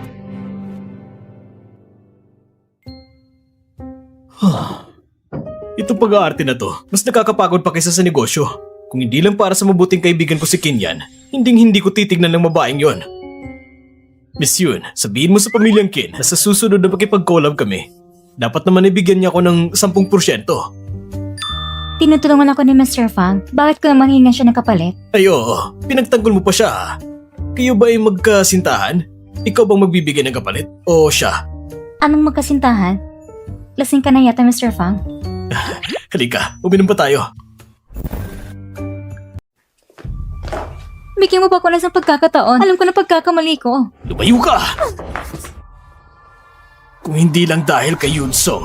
Speaker 3: Itong pag-aarte na to, mas nakakapagod pa kaysa sa negosyo. Kung hindi lang para sa mabuting kaibigan ko si Kinyan, hindi ko titignan ng babaeng yon. Miss Yun, sabihin mo sa pamilyang Kin na sa susunod na makipag-collab kami,
Speaker 2: Dapat naman ibigyan niya ako ng 10%.
Speaker 1: Tinutulungan ako ni Mr. Fang. Bakit ko naman hingan siya ng kapalit?
Speaker 2: Ay oo, pinagtanggol mo pa siya. Kayo ba ay magkasintahan? Ikaw bang magbibigay ng kapalit? O siya?
Speaker 1: Anong magkasintahan? Lasing ka na yata, Mr. Fang.
Speaker 2: Halika, uminom pa tayo.
Speaker 1: Bigyan mo ba ako ng isang pagkakataon? Alam ko na pagkakamali ko.
Speaker 2: Lumayo ka! Kung hindi lang dahil kay Yunsong,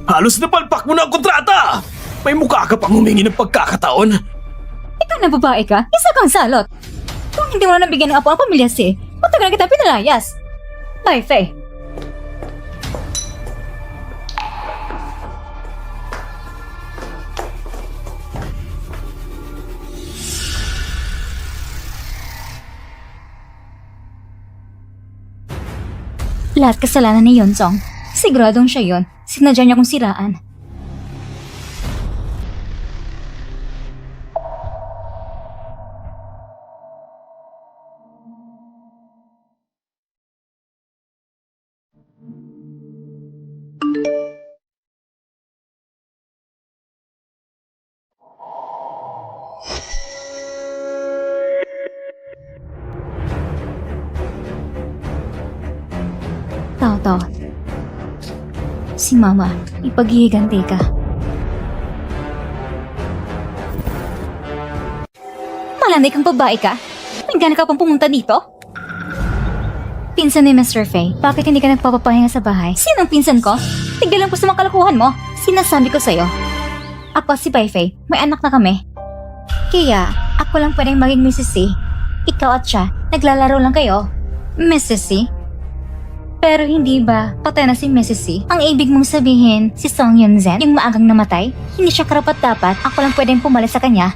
Speaker 2: halos napalpak mo na ang kontrata! May mukha ka pang humingi ng pagkakataon?
Speaker 1: Ikaw na babae ka, isa kang salot. Kung hindi mo na nabigyan ng apo ang pamilya si, matagal na kita pinalayas. Bye, Faye. Lahat kasalanan ni Yonsong. Siguradong siya yon. Sinadya niya kong siraan. Tao. Si Mama, ipaghihiganti ka. Malanday kang babae ka? May gana ka pang pumunta dito? Pinsan ni Mr. Faye, bakit hindi ka nagpapapahinga sa bahay? Sinong pinsan ko? Tigil lang po sa mga kalokohan mo. Sinasabi ko sa'yo. Ako si Bai Faye, may anak na kami. Kaya, ako lang pwedeng maging Mrs. C. Ikaw at siya, naglalaro lang kayo. Mrs. C? Pero hindi ba patay na si Mrs. C? Ang ibig mong sabihin, si Song Yun-zen, yung maagang namatay? Hindi siya karapat-dapat, ako lang pwedeng pumalit sa kanya.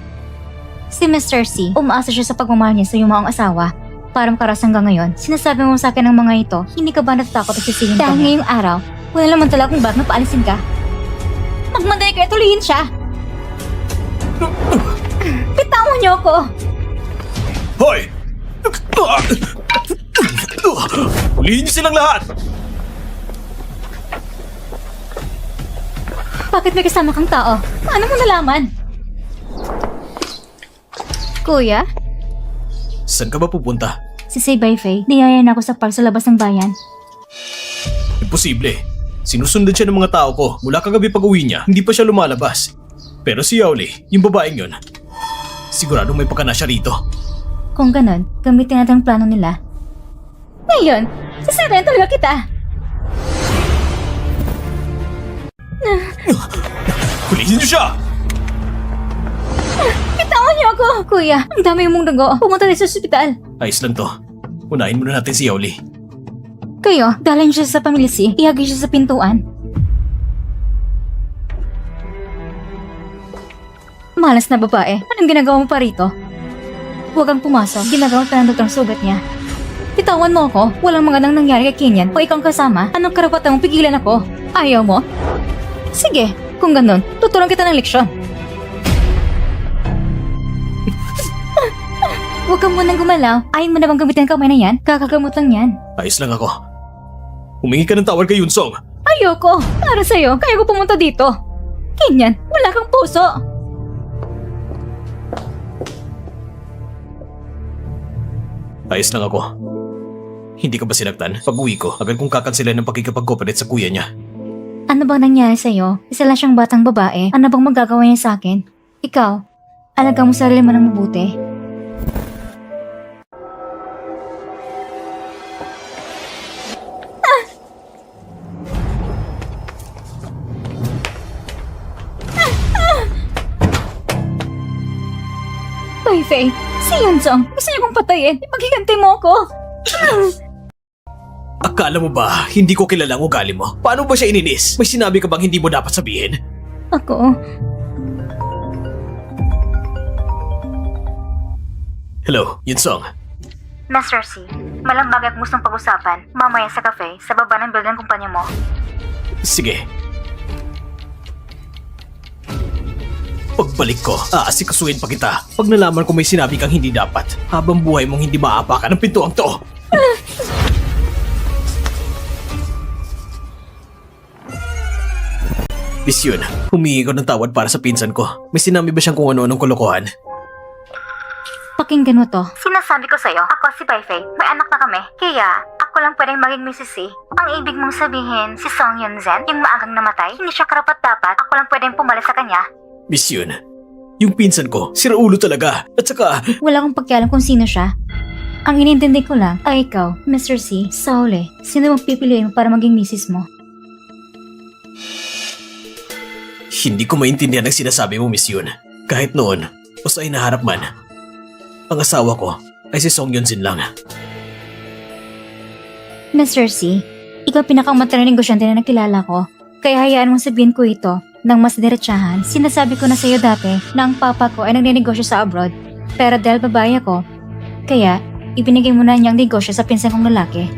Speaker 1: Si Mr. C, umaasa siya sa pagmamahal niya sa yumaong asawa. Para makaras hanggang ngayon, sinasabi mo sa akin ng mga ito, hindi ka ba natatakot at sisihin ka? Dahil ngayong araw, wala naman talaga kung bakit napaalisin ka. Magmanday ka, tuloyin siya! Bitawan niyo ako!
Speaker 2: Hoy! Hulihin niyo silang lahat!
Speaker 1: Bakit may kasama kang tao? Paano mo nalaman? Kuya?
Speaker 2: Saan ka ba pupunta?
Speaker 1: Si Say Bai Faye, niyayain ako sa park sa labas ng bayan.
Speaker 2: Imposible. Sinusundan siya ng mga tao ko. Mula kagabi pag uwi niya, hindi pa siya lumalabas. Pero si Yaoli, yung babaeng yun, siguradong may pagkana siya rito.
Speaker 1: Kung ganon, gamitin natin ang plano nila. Ngayon, sasarayan talaga kita!
Speaker 2: Hulihin niyo siya!
Speaker 1: Bitawan niyo ako! Kuya, ang dami mong dugo. Pumunta tayo sa ospital.
Speaker 2: Ayos lang to. Unahin muna natin si Yaoli.
Speaker 1: Kayo, dalhin siya sa pamilya si, ihagay siya sa pintuan. Malas na babae, anong ginagawa mo pa rito? Huwag kang pumasok, ginagawa pa ng doktor ang sugat niya. Bitawan mo ako, walang magandang nangyari kay Kenyan o ikaw kasama, anong karapatan mong pigilan ako? Ayaw mo? Sige, kung ganun, tuturuan kita ng leksyon. Huwag ka munang gumalaw, ayaw mo na bang gamitin ang kamay na yan? Kakagamot lang yan.
Speaker 2: Ayos lang ako. Humingi ka ng tawad kay Yunsong.
Speaker 1: Ayoko, para sa'yo, kaya ko pumunta dito. Kenyan, wala kang puso.
Speaker 2: Ayos lang ako. Hindi ka ba sinaktan? Pag-uwi ko, agad kong kakansilan ng pakikipag-cooperate sa kuya niya.
Speaker 1: Ano bang nangyari sa'yo? Isa lang siyang batang babae. Ano bang magagawa niya sa akin? Ikaw, alagang mo sarili mo ng mabuti. Bai Faye, si Yunsong, gusto niyo kong patayin. Ipaghiganti mo ako.
Speaker 2: Akala mo ba, hindi ko kilala ang ugali mo? Paano ba siya ininis? May sinabi ka bang hindi mo dapat sabihin?
Speaker 1: Ako,
Speaker 2: Hello, Yunsong.
Speaker 4: Mr. C, malambag at gustong pag-usapan mamaya sa cafe sa baba ng building ng kumpanya mo.
Speaker 2: Sige. Pagbalik ko, aasikasuhin pa kita. Pag nalaman ko may sinabi kang hindi dapat, habang buhay mong hindi maapakan ang pintuang to.
Speaker 3: Miss Yun, humingi ko ng tawad para sa pinsan ko. May sinabi ba siyang kung ano-anong kalokohan?
Speaker 1: Pakinggan mo to.
Speaker 4: Sinasabi ko sa'yo, ako si Baifei. May anak na kami. Kaya, ako lang pwedeng maging Mrs. C. Ang ibig mong sabihin, si Song Yun-zen, yung maagang namatay, hindi siya karapat-dapat. Ako lang pwedeng pumalit sa kanya.
Speaker 3: Miss Yun, yung pinsan ko, siraulo talaga. At saka,
Speaker 1: Wala akong pakialam kung sino siya. Ang inintindi ko lang ay ikaw, Mr. C, Saule. Sino mong pipiliin mo para maging misis mo?
Speaker 3: hindi ko maintindihan ang sinasabi mo, Miss Yun. Kahit noon, o sa inaharap man, ang asawa ko ay si Song Yun-jin lang.
Speaker 1: Mr. C, ikaw pinakamata na negosyante na nakilala ko. Kaya hayaan mong sabihin ko ito ng mas diretsahan. Sinasabi ko na sa iyo dati na ang papa ko ay nagnenegosyo sa abroad. Pero dahil babae ako, kaya ibinigay mo na niyang negosyo sa pinsan kong lalaki.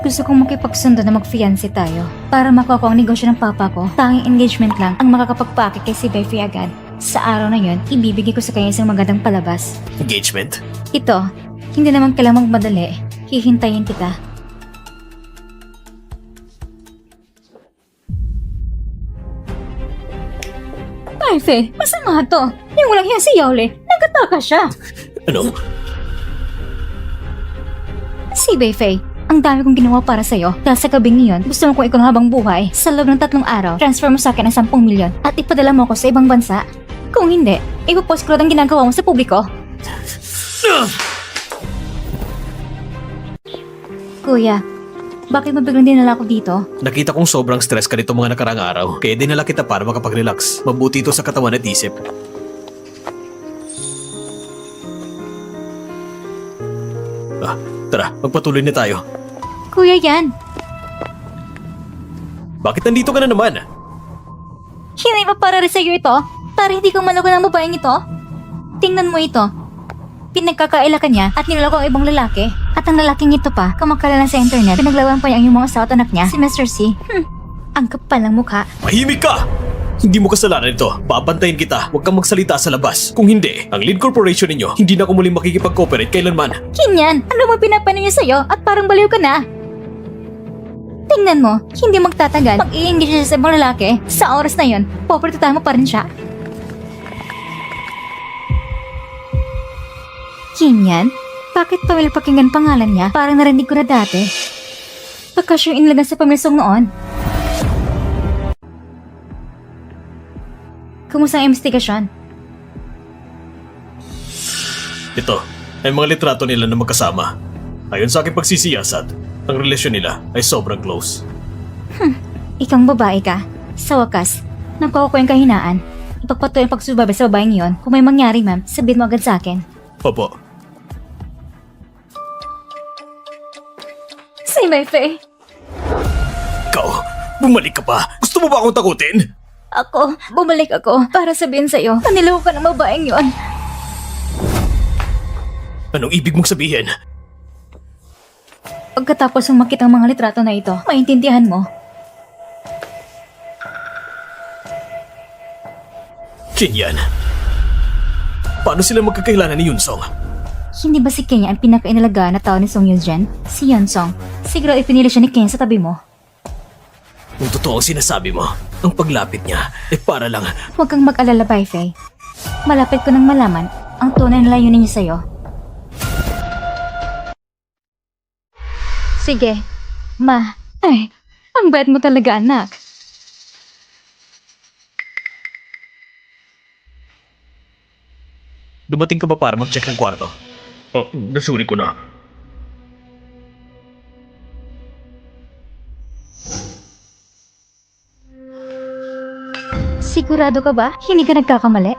Speaker 1: Gusto kong makipagsundo na mag-fiancé tayo para makuha ko ang negosyo ng papa ko. Tanging engagement lang ang makakapagpake kay si Baifei agad. Sa araw na yon, ibibigay ko sa kanya isang magandang palabas.
Speaker 3: Engagement?
Speaker 1: Ito, hindi naman kailangang magmadali. Hihintayin kita. Baifei, masama to. Yung walang yan si Yaole, nagataka siya.
Speaker 3: Ano?
Speaker 1: Si Baifei, ang dami kong ginawa para sa'yo. Dahil sa gabing iyon, gusto mo kong ikaw habang buhay. Sa loob ng 3 araw, transfer mo sa akin ang 10 milyon at ipadala mo ko sa ibang bansa. Kung hindi, ipopost ko ang ginagawa mo sa publiko. Kuya, bakit mabiglang dinala ko dito?
Speaker 3: Nakita kong sobrang stress ka nito mga nakarang araw, kaya dinala kita para makapag-relax. Mabuti ito sa katawan at isip. Tara, magpatuloy na tayo.
Speaker 1: Kuya yan,
Speaker 3: Bakit nandito ka na naman?
Speaker 1: hindi ba para rin sa'yo ito? Para hindi ko maloko ng babaeng ito? Tingnan mo ito. Pinagkakaila ka niya at niloloko ang ibang lalaki. At ang lalaking ito pa, kamakalalan sa internet, pinaglawan pa niya ang iyong mga asawa at anak niya, si Mr. C. Ang kapal ng mukha.
Speaker 3: Mahimik ka! Hindi mo kasalanan ito. Babantayin kita. Huwag kang magsalita sa labas. Kung hindi, ang lead corporation ninyo, hindi na ako muling makikipag-cooperate kailanman.
Speaker 1: Kinyan, ano mo pinapanin niya sa'yo at parang baliw ka na? Tingnan mo, hindi magtatagal. Pag i-engage siya sa ibang lalaki, sa oras na yon, poprotektahan mo pa rin siya. Kinyan, bakit pamilya pakinggan pangalan niya? Parang narinig ko na dati. Baka siya yung inlagan sa pamilyasong noon. Kumusta ang investigasyon?
Speaker 3: Ito, ay mga litrato nila na magkasama. Ayon sa aking pagsisiyasat, ang relasyon nila ay sobrang close.
Speaker 1: Ikang babae ka. Sa wakas, nakuha ko yung kahinaan. Ipagpatuloy ang pagsubaybay sa babaeng yon. Kung may mangyari, ma'am, sabihin mo agad sa akin.
Speaker 3: Opo.
Speaker 1: Si Baifei.
Speaker 3: Ikaw, bumalik ka pa. Gusto mo ba akong takutin?
Speaker 1: Bumalik ako para sabihin sa'yo na niloko ka ng babaeng yon.
Speaker 3: Anong ibig mong sabihin?
Speaker 1: Pagkatapos mong makita ang mga litrato na ito, maintindihan mo.
Speaker 3: Kinyan. Paano sila magkakailangan ni Yunsong?
Speaker 1: Hindi ba si Kenya ang pinakainalagaan na tao ni Song Yun-jin? Si Yeon-song. Siguro ipinili siya ni Kenya sa tabi mo.
Speaker 3: Kung totoo ang sinasabi mo, ang paglapit niya ay para lang.
Speaker 1: Huwag kang mag-alala, Baifei. Malapit ko nang malaman ang tunay na layunin niya sa'yo. Sige. Ma. Ay, ang bait mo talaga, anak.
Speaker 3: Dumating ka ba para mag-check ng kwarto? Oh, nasuri ko na.
Speaker 1: Sigurado ka ba? Hindi ka nagkakamali?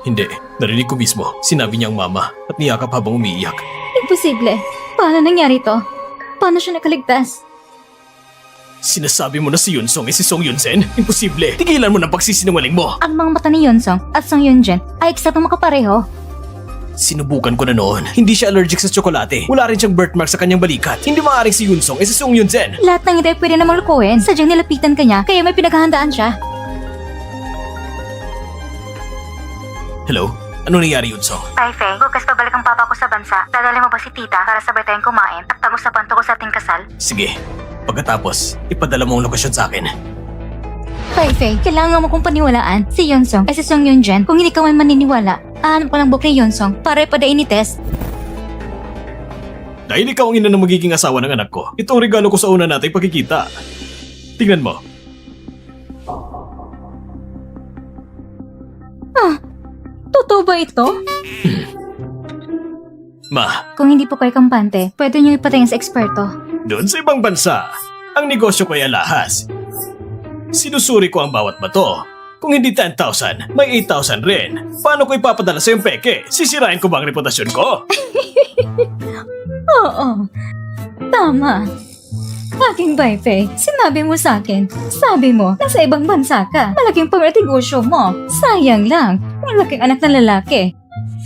Speaker 3: Hindi, narinig ko mismo. Sinabi niya ang mama at niyakap habang umiiyak.
Speaker 1: Imposible. Paano nangyari to? Paano siya nakaligtas?
Speaker 3: Sinasabi mo na si Yunsong ay si Song Yun-sen? Imposible! Tigilan mo ng pagsisinungaling mo!
Speaker 1: Ang mga mata ni Yeon-song at Song Yun-jin ay eksaktong makapareho.
Speaker 3: Sinubukan ko na noon. Hindi siya allergic sa tsokolate. Wala rin siyang birthmark sa kanyang balikat. Hindi maaaring si Yunsong ay si Song Yun-sen.
Speaker 1: Lahat ng hindi ay pwede namang lukuhin. Sadyang nilapitan ka niya, kaya may pinaghahandaan siya.
Speaker 3: Hello? Ano nangyari, Yunsong?
Speaker 4: Baifei, bukas pabalik ang papa ko sa bansa. Dadali mo ba si tita para sabay tayong kumain at pag-usapan tungkol sa ating kasal?
Speaker 3: Sige. Pagkatapos, ipadala mo ang lokasyon sa akin.
Speaker 1: Fei, kailangan mo kong paniwalaan. Si Yonsong ay si Song Yunjen. Kung hindi ka man maniniwala, aanap ko ng book ni Yonsong para ipadain ni Tess.
Speaker 2: Dahil ikaw ang ina ng magiging asawa ng anak ko, ito ang regalo ko sa una nating pagkikita. Tingnan mo.
Speaker 1: Totoo ba ito?
Speaker 2: Ma,
Speaker 1: Kung hindi po kayo kampante, pwede niyo ipatayin sa eksperto.
Speaker 2: doon sa ibang bansa, ang negosyo ko ay alahas. Sinusuri ko ang bawat bato. Kung hindi 10,000, may 8,000 rin. Paano ko ipapadala sa yung peke? Sisirain ko ba ang reputasyon ko?
Speaker 1: Oo. Tama. Aking Fei, sinabi mo sa akin. Sabi mo, nasa ibang bansa ka. Malaking pagkatigosyo mo. Sayang lang. Malaking anak na lalaki.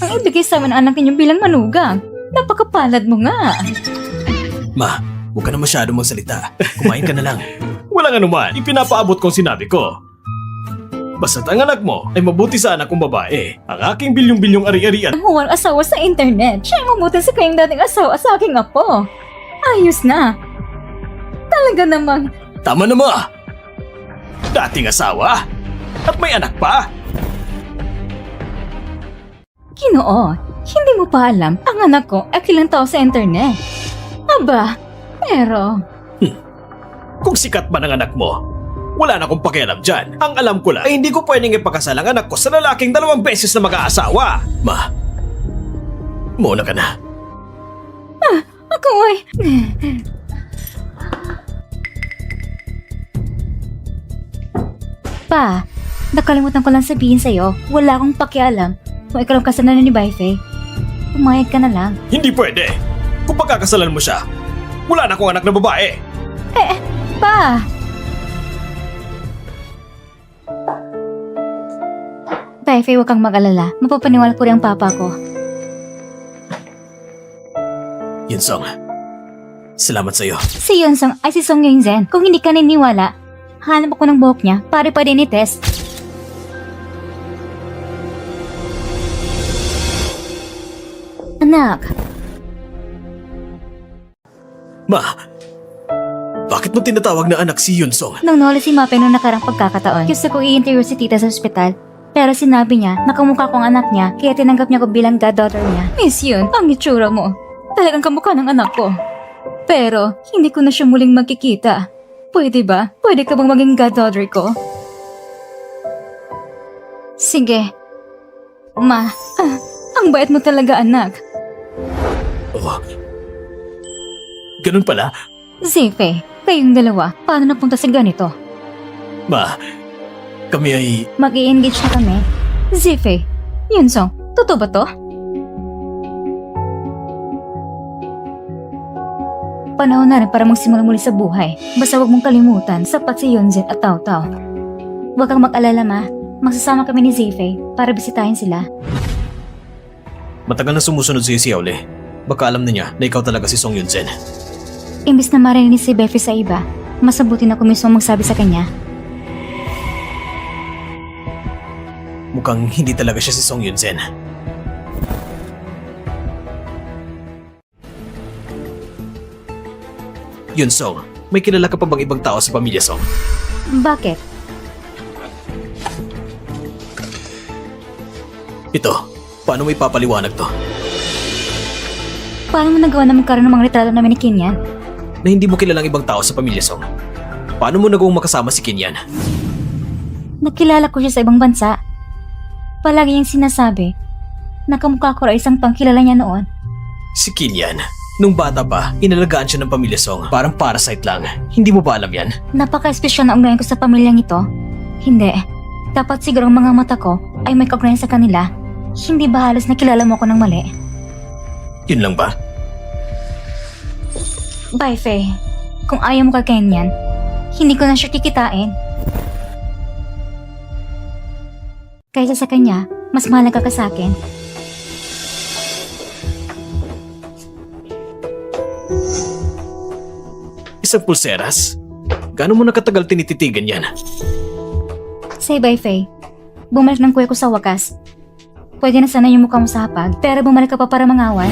Speaker 1: Ang ibigay sa amin ang anak ninyo bilang manugang. Napakapalad mo nga.
Speaker 3: Ma, huwag ka na masyado magsalita. Kumain ka na lang.
Speaker 2: Walang anuman, ipinapaabot kong sinabi ko. Basta't ang anak mo ay mabuti sa anak kong babae. Ang aking bilyong-bilyong ari-arian.
Speaker 1: Ang huwang asawa sa internet. Siya ang mabuti sa kayong dating asawa sa aking apo. Ayos na. Talaga namang
Speaker 2: Tama na ma! Dating asawa? At may anak pa?
Speaker 1: Ginoo, hindi mo pa alam ang anak ko ay kilang tao sa internet. Aba, pero
Speaker 2: Kung sikat man ang anak mo, wala na akong pakialam dyan. Ang alam ko lang ay hindi ko pwedeng ipakasal ang anak ko sa lalaking 2 beses na mag-aasawa. Ma, muna ka na.
Speaker 1: ako ay... Pa, nakalimutan ko lang sabihin sa'yo, wala akong pakialam kung ikaw ang kasalanan ni Fei. Pumayag ka na lang.
Speaker 2: Hindi pwede. Kung pagkakasalan mo siya, wala na akong anak na babae.
Speaker 1: Pa! Fei, huwag kang mag-alala. Mapapaniwala ko rin ang papa ko.
Speaker 3: Yunsong, salamat sa'yo.
Speaker 1: Si Yonsong ay si Song Yunzen. Kung hindi ka niniwala, hanap ako ng buhok niya para pa din i-test. Anak,
Speaker 2: Ma, bakit mo tinatawag na anak si Yunsong?
Speaker 1: nang nawala si Mape noong nakarang pagkakataon, gusto ko i-interview si tita sa ospital. Pero sinabi niya, nakamukha kong anak niya, kaya tinanggap niya ko bilang goddaughter niya. Miss Yun, ang itsura mo. Talagang kamukha ng anak ko. Pero, hindi ko na siya muling magkikita. Pwede ba? Pwede ka bang maging goddaughter ko? Sige. Ma, ang bait mo talaga, anak.
Speaker 2: Oh, ganun pala.
Speaker 1: Zife, kayong dalawa, paano napunta sa ganito?
Speaker 2: Ma, kami ay...
Speaker 1: Mag-i-engage na kami. Zife, Yunsong, totoo ba to? Panahon na rin para magsimula muli sa buhay. Basta huwag mong kalimutan, sapat si Yunzen at Tao Tao. Huwag kang mag-alala, ma. Magsasama kami ni Zife para bisitahin sila.
Speaker 3: Matagal na sumusunod sa'yo si Yaole. Baka alam na niya na ikaw talaga si Song Yunzen.
Speaker 1: Imbis na marinig si Befi sa iba, mas mabuti na kung mismo magsabi sa kanya.
Speaker 3: Mukhang hindi talaga siya si Song Yunzen. Yunsong, may kilala ka pa bang ibang tao sa pamilya Song?
Speaker 1: Bakit?
Speaker 3: Ito, paano mo ipapaliwanag to?
Speaker 1: Paano mo nagawa na magkaroon ng mga retrato namin ni Kinyan?
Speaker 3: Na hindi mo kilalang ibang tao sa pamilya Song? Paano mo nagawang makasama si Kinyan?
Speaker 1: Nakilala ko siya sa ibang bansa. Palagi niyang sinasabi, nakamukha ko raw isang pangkilala niya noon.
Speaker 3: Si Kinyan, nung bata pa, inalagaan siya ng pamilya Song. Parang parasite lang. Hindi mo ba alam yan?
Speaker 1: Napaka-espesyal na ugnayan ko sa pamilyang ito. Hindi. Dapat siguro ang mga mata ko ay may kaugnayan sa kanila. Hindi ba halos nakilala mo ako ng mali?
Speaker 3: Yun lang ba?
Speaker 1: Bye, Faye. Kung ayaw mo kay Kenyan, hindi ko na siya kikitain. Kaysa sa kanya, mas mahal ka sa akin.
Speaker 3: Isang pulseras? Gaano mo nakatagal tinititigan yan?
Speaker 1: Say bye, Faye. Bumalik ng kuya ko sa wakas. Pwede na sana yung mukha mo sa hapag, pero bumalik ka pa para mangaway.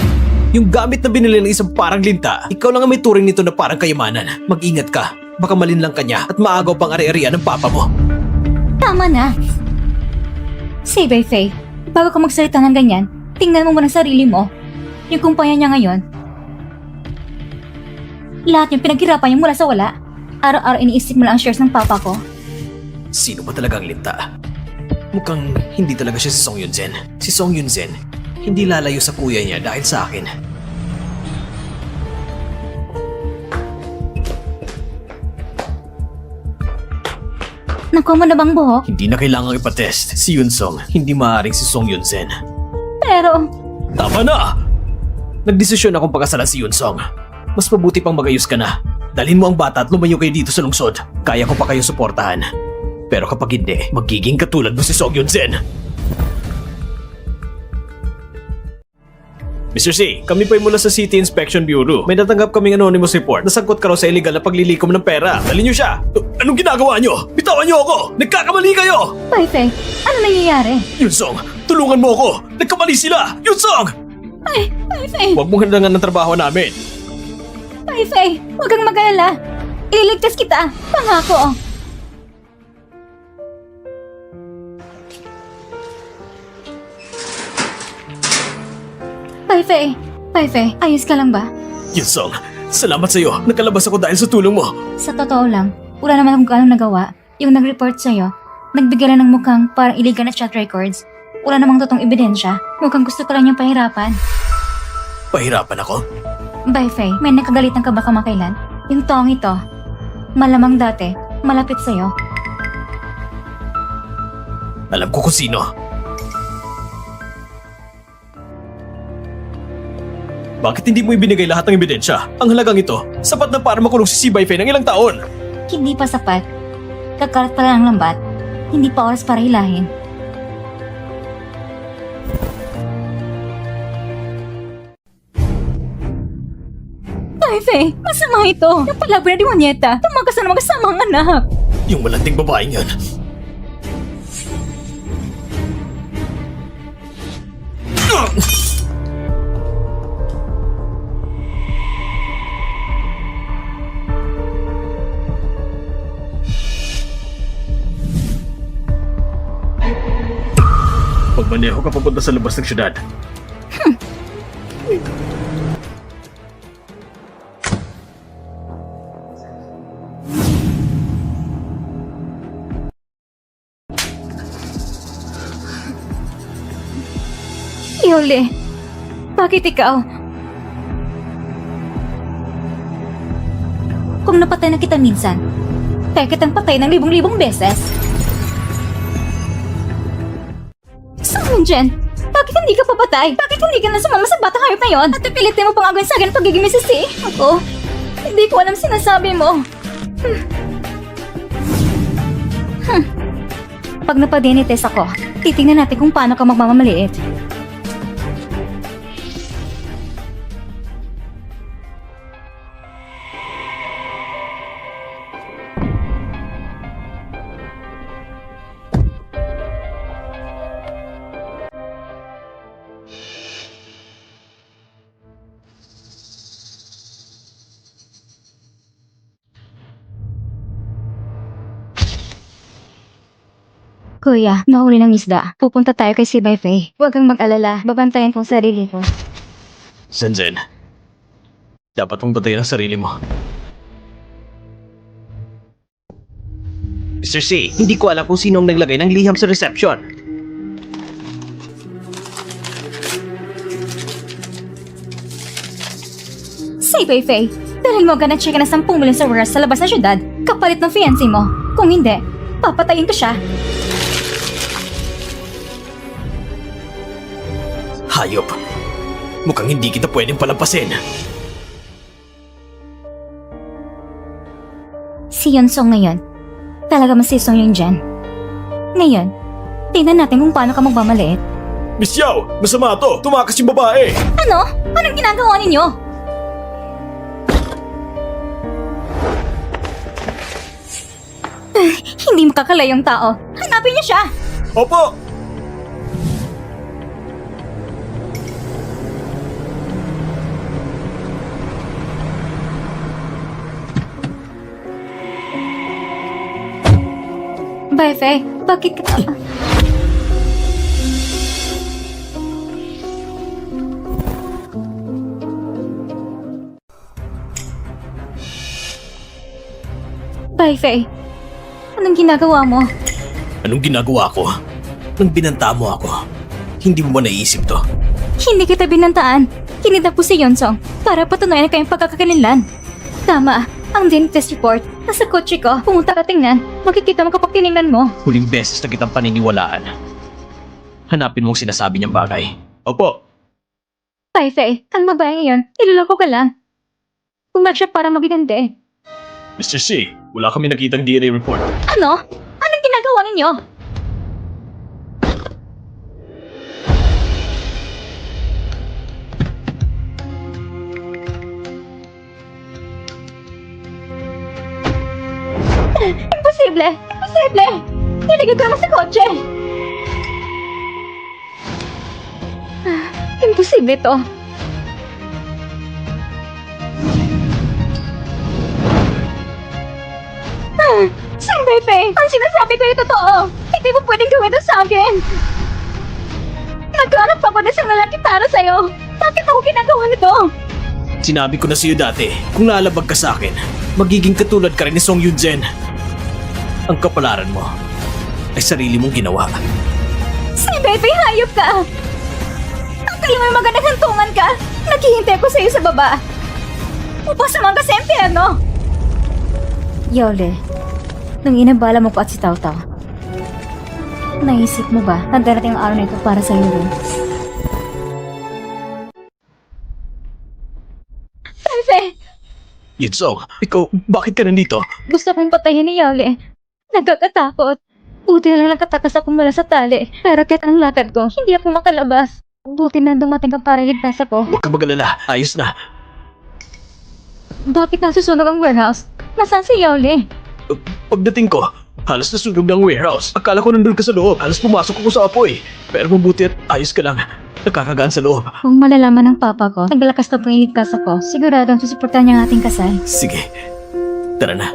Speaker 3: Yung gamit na binili ng isang parang linta, ikaw lang ang may turing nito na parang kayamanan. Mag-ingat ka. Baka malinlang ka niya at maagaw pang ari-arian ng papa mo.
Speaker 1: Tama na. Say, Faye, bago ka magsalita ng ganyan, tingnan mo muna sarili mo. Yung kumpanya niya ngayon. Lahat yung pinaghirapan niya mula sa wala. Araw-araw iniisip mo lang ang shares ng papa ko.
Speaker 3: Sino ba talagang linta? Mukhang hindi talaga siya si Song Yunzen. Si Song Yunzen, hindi lalayo sa kuya niya dahil sa akin.
Speaker 1: Nakuha mo na bang buhok?
Speaker 3: Hindi na kailangang ipatest. Si Yun Song, hindi maaaring si Song Yunzen.
Speaker 1: Pero,
Speaker 3: Tama na! Nagdesisyon akong pagkasalan si Yun Song. Mas mabuti pang magayos ka na. Dalhin mo ang bata at lumayo kayo dito sa lungsod. Kaya ko pa kayo suportahan. Pero kapag hindi, magiging katulad mo si Song Yunzen. Mr. C, kami po ay mula sa City Inspection Bureau. May natanggap kaming anonymous report na sangkot ka raw sa illegal na paglilikom ng pera. Dali niyo siya! Anong ginagawa niyo? Bitawan niyo ako! Nagkakamali kayo!
Speaker 1: Faye, ano nangyayari?
Speaker 3: Yun Song, tulungan mo ako! Nagkamali sila! Yun Song!
Speaker 1: Faye,
Speaker 3: Huwag mong handangan ng trabaho namin.
Speaker 1: Faye, huwag kang mag-alala. Ililigtas kita, pangako. Faye, ayos ka lang ba?
Speaker 3: Yun Song, salamat sa iyo. Nakalabas ako dahil sa tulong mo.
Speaker 1: Sa totoo lang, wala naman akong gaano nagawa. Yung nag-report sa'yo, nagbigay lang ng mukhang parang illegal na chat records. Wala namang totoong ebidensya. Mukhang gusto ka lang niyang pahirapan.
Speaker 3: Pahirapan ako?
Speaker 1: Faye, may nakagalitan ka ba kamakailan? Yung taong ito, malamang dati, malapit sa'yo.
Speaker 3: Alam ko kung sino. Bakit hindi mo ibinigay lahat ng ebidensya? Ang halagang ito, sapat na para makulong si Bai Fei ng ilang taon.
Speaker 1: Hindi pa sapat. Kakalat pa lang ang lambat. Hindi pa oras para hilahin. Faye, masama ito. Yung palaboy na Dimonyeta, tumakas na magkasamang anak.
Speaker 3: Yung malanding babaeng yan. Pagmaneho ka papunta sa labas ng syudad.
Speaker 1: Yole, bakit ikaw? Kung napatay na kita minsan, kaya kitang patay ng libong-libong beses. Saan Jen? Bakit hindi ka papatay? Bakit hindi ka na sumama sa bata hayop na yon? At pipilitin mo pang agawin sa akin ang pagiging Mrs. C? Ako, hindi ko alam sinasabi mo. Pag napadinites ako, titingnan natin kung paano ka magmamaliit. Kuya, nahuli ng isda. Pupunta tayo kay si Bai Fei. Huwag kang mag-alala. Babantayan kong sarili ko.
Speaker 3: Zenzen, dapat mong batayan ang sarili mo. Mr. C, hindi ko alam kung sino ang naglagay ng liham sa reception.
Speaker 1: Si Bai Fei, dahil mo agad na check na 10 million sa warehouse sa labas ng syudad, kapalit ng fiancé mo. Kung hindi, papatayin ko siya.
Speaker 3: Hayop. Mukhang hindi kita pwedeng palampasin.
Speaker 1: Si Yun Song ngayon, talaga masisong yung dyan. Ngayon, tingnan natin kung paano ka magmamaliit.
Speaker 2: Miss Yao, masama to. Tumakas yung babae.
Speaker 1: Ano? Anong ginagawa ninyo? Hindi makakalay yung tao. Hanapin niyo siya!
Speaker 2: Opo!
Speaker 1: Bye, Faye. Bakit ka... Bye, Faye. Anong ginagawa mo?
Speaker 3: Anong ginagawa ko? Nang binanta mo ako, hindi mo ba naisip to?
Speaker 1: Hindi kita binantaan. Kinidnap ko si Yonsong para patunayan na kayong pagkakakilanlan. Tama, ang DNA test report. Nasa kotse ko. Pumunta ka tingnan. Makikita mo kapag tinignan mo.
Speaker 3: Huling beses na kitang paniniwalaan. Hanapin mong sinasabi niyang bagay.
Speaker 2: Opo.
Speaker 1: Bye, Faye. Ang babae ngayon, niloloko ka lang. Pumayag siya para magigande.
Speaker 2: Mr. C, wala kami nakitang DNA report.
Speaker 1: Ano? Anong ginagawa ninyo? Imposible! Imposible! Niligid ka mo sa kotse! Imposible to. Sir Pepe, ang sinasabi ko ay totoo. Hindi mo pwedeng gawin ito sa akin. Nagkahanap ako na isang lalaki para sa'yo. Bakit ako ginagawa nito?
Speaker 3: Sinabi ko na sa'yo dati, kung lalabag ka sa akin, magiging katulad ka rin ni Song Yun-jen. Ang kapalaran mo ay sarili mong ginawa.
Speaker 1: Sir Pepe, hayop ka. Akala mo magandang hantungan ka. Naghihintay ko sa'yo sa baba. Upos naman kasi ang piano. Yole, nung inabala mo ko at si Tao Tao, naisip mo ba na darating ang araw na ito para sa iyo rin? Pepe!
Speaker 2: Yun-song, ikaw, bakit ka nandito?
Speaker 1: Gusto kong patayin ni Yole. Nagkakatakot. Buti na lang nakatakas ako mula sa tali. Pero kahit ang lakad ko, hindi ako makalabas. Buti na dumating ka para ligtas ako.
Speaker 2: Huwag ka magalala, ayos na.
Speaker 1: Bakit nasusunog ang warehouse? Nasaan si Yole?
Speaker 2: Pagdating ko, halos nasunog ng warehouse. Akala ko nandun ka sa loob. Halos pumasok ako sa apoy. Pero mabuti at ayos ka lang. Nakakagaan sa loob.
Speaker 1: Kung malalaman ng papa ko, naglalakas na pangiligtas ako, siguradong susuportahan niya ang ating kasal.
Speaker 2: Sige, tara na.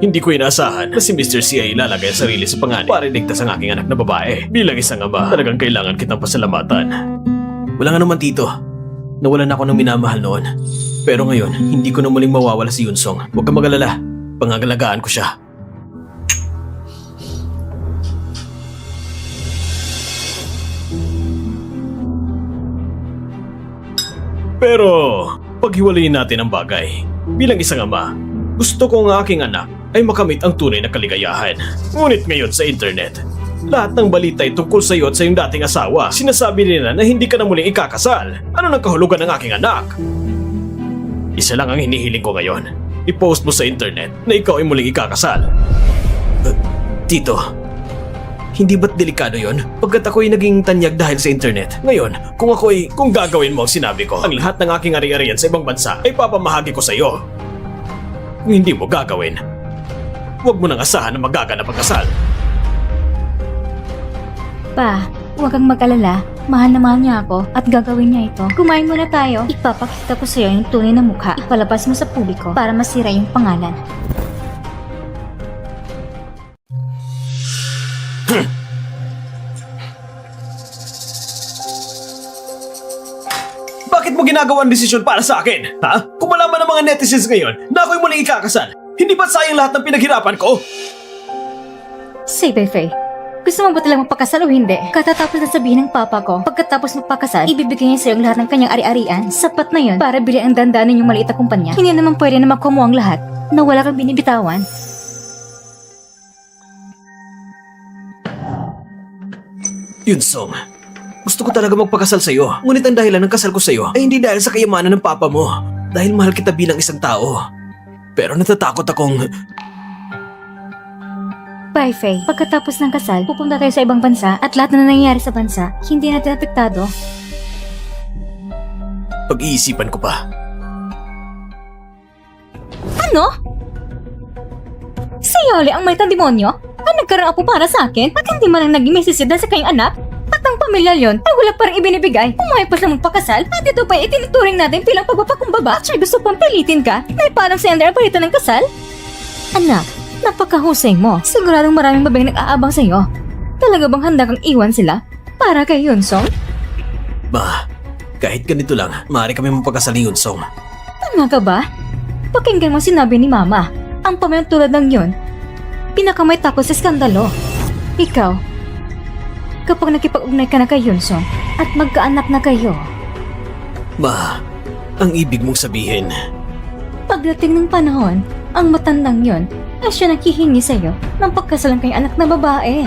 Speaker 2: Hindi ko inaasahan na si Mr. C ay ilalagay ang sarili sa panganib para iligtas ang aking anak na babae. Bilang isang ama, talagang kailangan kitang pasalamatan.
Speaker 3: Wala nga naman tito. Nawalan ako ng minamahal noon. Pero ngayon, hindi ko na muling mawawala si Yun-song. Huwag ka mag-alala. Pangangalagaan ko siya.
Speaker 2: Pero, paghiwalayin natin ang bagay. Bilang isang ama, gusto ko ang aking anak ay makamit ang tunay na kaligayahan. Ngunit ngayon sa internet, lahat ng balita ay tungkol sa iyo at sa iyong dating asawa. Sinasabi nila na hindi ka na muling ikakasal. Ano nang kahulugan ng aking anak? Isa lang ang hinihiling ko ngayon. I-post mo sa internet na ikaw ay muling ikakasal.
Speaker 3: Tito, hindi ba't delikado yon? Pagkat ako'y naging tanyag dahil sa internet. Ngayon,
Speaker 2: Kung gagawin mo ang sinabi ko, ang lahat ng aking ari-arian sa ibang bansa ay papamahagi ko sa iyo. Kung hindi mo gagawin, huwag mo nang asahan na magaganap ang kasal.
Speaker 1: Pa, huwag kang mag-alala. Mahal na mahal niya ako at gagawin niya ito. Kumain muna tayo. Ipapakita ko sa'yo yung tunay na mukha. Ipalabas mo sa publiko para masira yung pangalan.
Speaker 2: Bakit mo ginagawa ang desisyon para sa akin? Ha? Kung malaman ng mga netizens ngayon na ako'y muling ikakasal, hindi ba sayang lahat ng pinaghirapan ko?
Speaker 1: Say, Faye, gusto mo ba talagang magpakasal o hindi? Katatapos na sabihin ng papa ko, pagkatapos magpakasal, ibibigay niya sa'yo ang lahat ng kanyang ari-arian. Sapat na yun para bilhin ang dandanan yung maliit na kumpanya. Hindi naman pwede na makuha mo ang lahat na wala kang binibitawan.
Speaker 3: Yun-song, gusto ko talaga magpakasal sa'yo. Ngunit ang dahilan ng kasal ko sa'yo ay hindi dahil sa kayamanan ng papa mo. Dahil mahal kita bilang isang tao. Pero natatakot akong...
Speaker 1: Bye, Faye. Pagkatapos ng kasal, pupunta tayo sa ibang bansa at lahat na nangyayari sa bansa, hindi natin apektado.
Speaker 3: Pag-iisipan ko pa.
Speaker 1: Ano? Si Yole ang may demonyo? Ang nagkaroon apo para sa akin at hindi man lang naging mesisya dahil sa kanyang anak? At ang pamilya yon ay wala pa rin ibinibigay. Pumayag pa siya magpakasal at ito pa itinuturing natin bilang pagpapakumbaba at siya gusto pang pilitin ka na parang si Andrea palito ng kasal? Anak, napakahusay mo. Siguradong maraming babaeng nag-aabang sa'yo. Talaga bang handa kang iwan sila para kay Yunsong?
Speaker 3: Ma, kahit ganito lang, maaari kami mapagkasal ni Yunsong.
Speaker 1: Tama ka ba? Pakinggan mo sinabi ni Mama. Ang pamilya tulad ng yun, pinakamay tapos sa skandalo. Ikaw, kapag nakipag-ugnay ka na kay Yunsong at magkaanak na kayo,
Speaker 3: Ma, ang ibig mong sabihin,
Speaker 1: pagdating ng panahon, ang matandang yon ay siya naghihingi sa'yo ng pagkasalan kay anak na babae.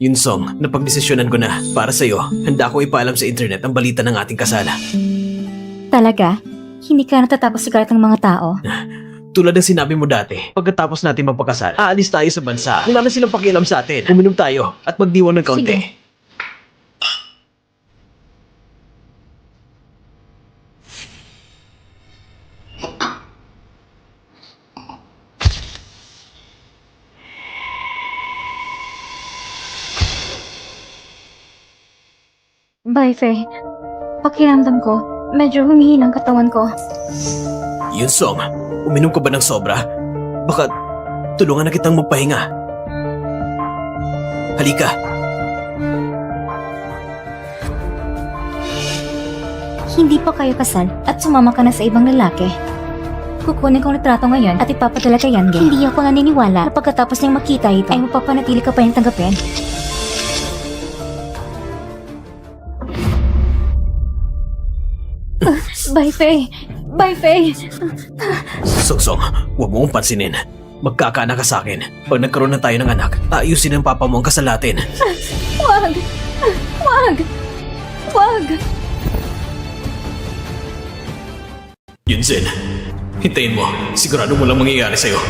Speaker 3: Yunsong, napagdesisyonan ko na. Para sa'yo, handa akong ipaalam sa internet ang balita ng ating kasal.
Speaker 1: Talaga? Hindi ka natatakot sa galit ng mga tao?
Speaker 3: Tulad ng sinabi mo dati, pagkatapos natin magpakasal, aalis tayo sa bansa. Wala na silang pakialam sa atin. Uminom tayo at magdiwang ng kaunti.
Speaker 1: Sige. Bye, Faye. Pakiramdam ko, medyo humihina ang katawan ko.
Speaker 3: Yunsong, uminom ka ba ng sobra? Baka tulungan na kitang magpahinga. Halika.
Speaker 1: Hindi pa kayo kasal at sumama ka na sa ibang lalaki. Kukunin kong litrato ngayon at ipapadala kay Yangge. Hindi ako naniniwala na pagkatapos niyang makita ito ay mapapanatili ka pa niyang tanggapin. Bye, Faye. Bye, Faye.
Speaker 3: Songsong, huwag mo kong pansinin. Magkakaanak ka sa akin. Pag nagkaroon na tayo ng anak, aayusin ng papa mo ang kasal natin.
Speaker 1: Wag! Wag! Wag!
Speaker 3: Yunzen, hintayin mo. Sigurado mo lang mangyayari sa'yo.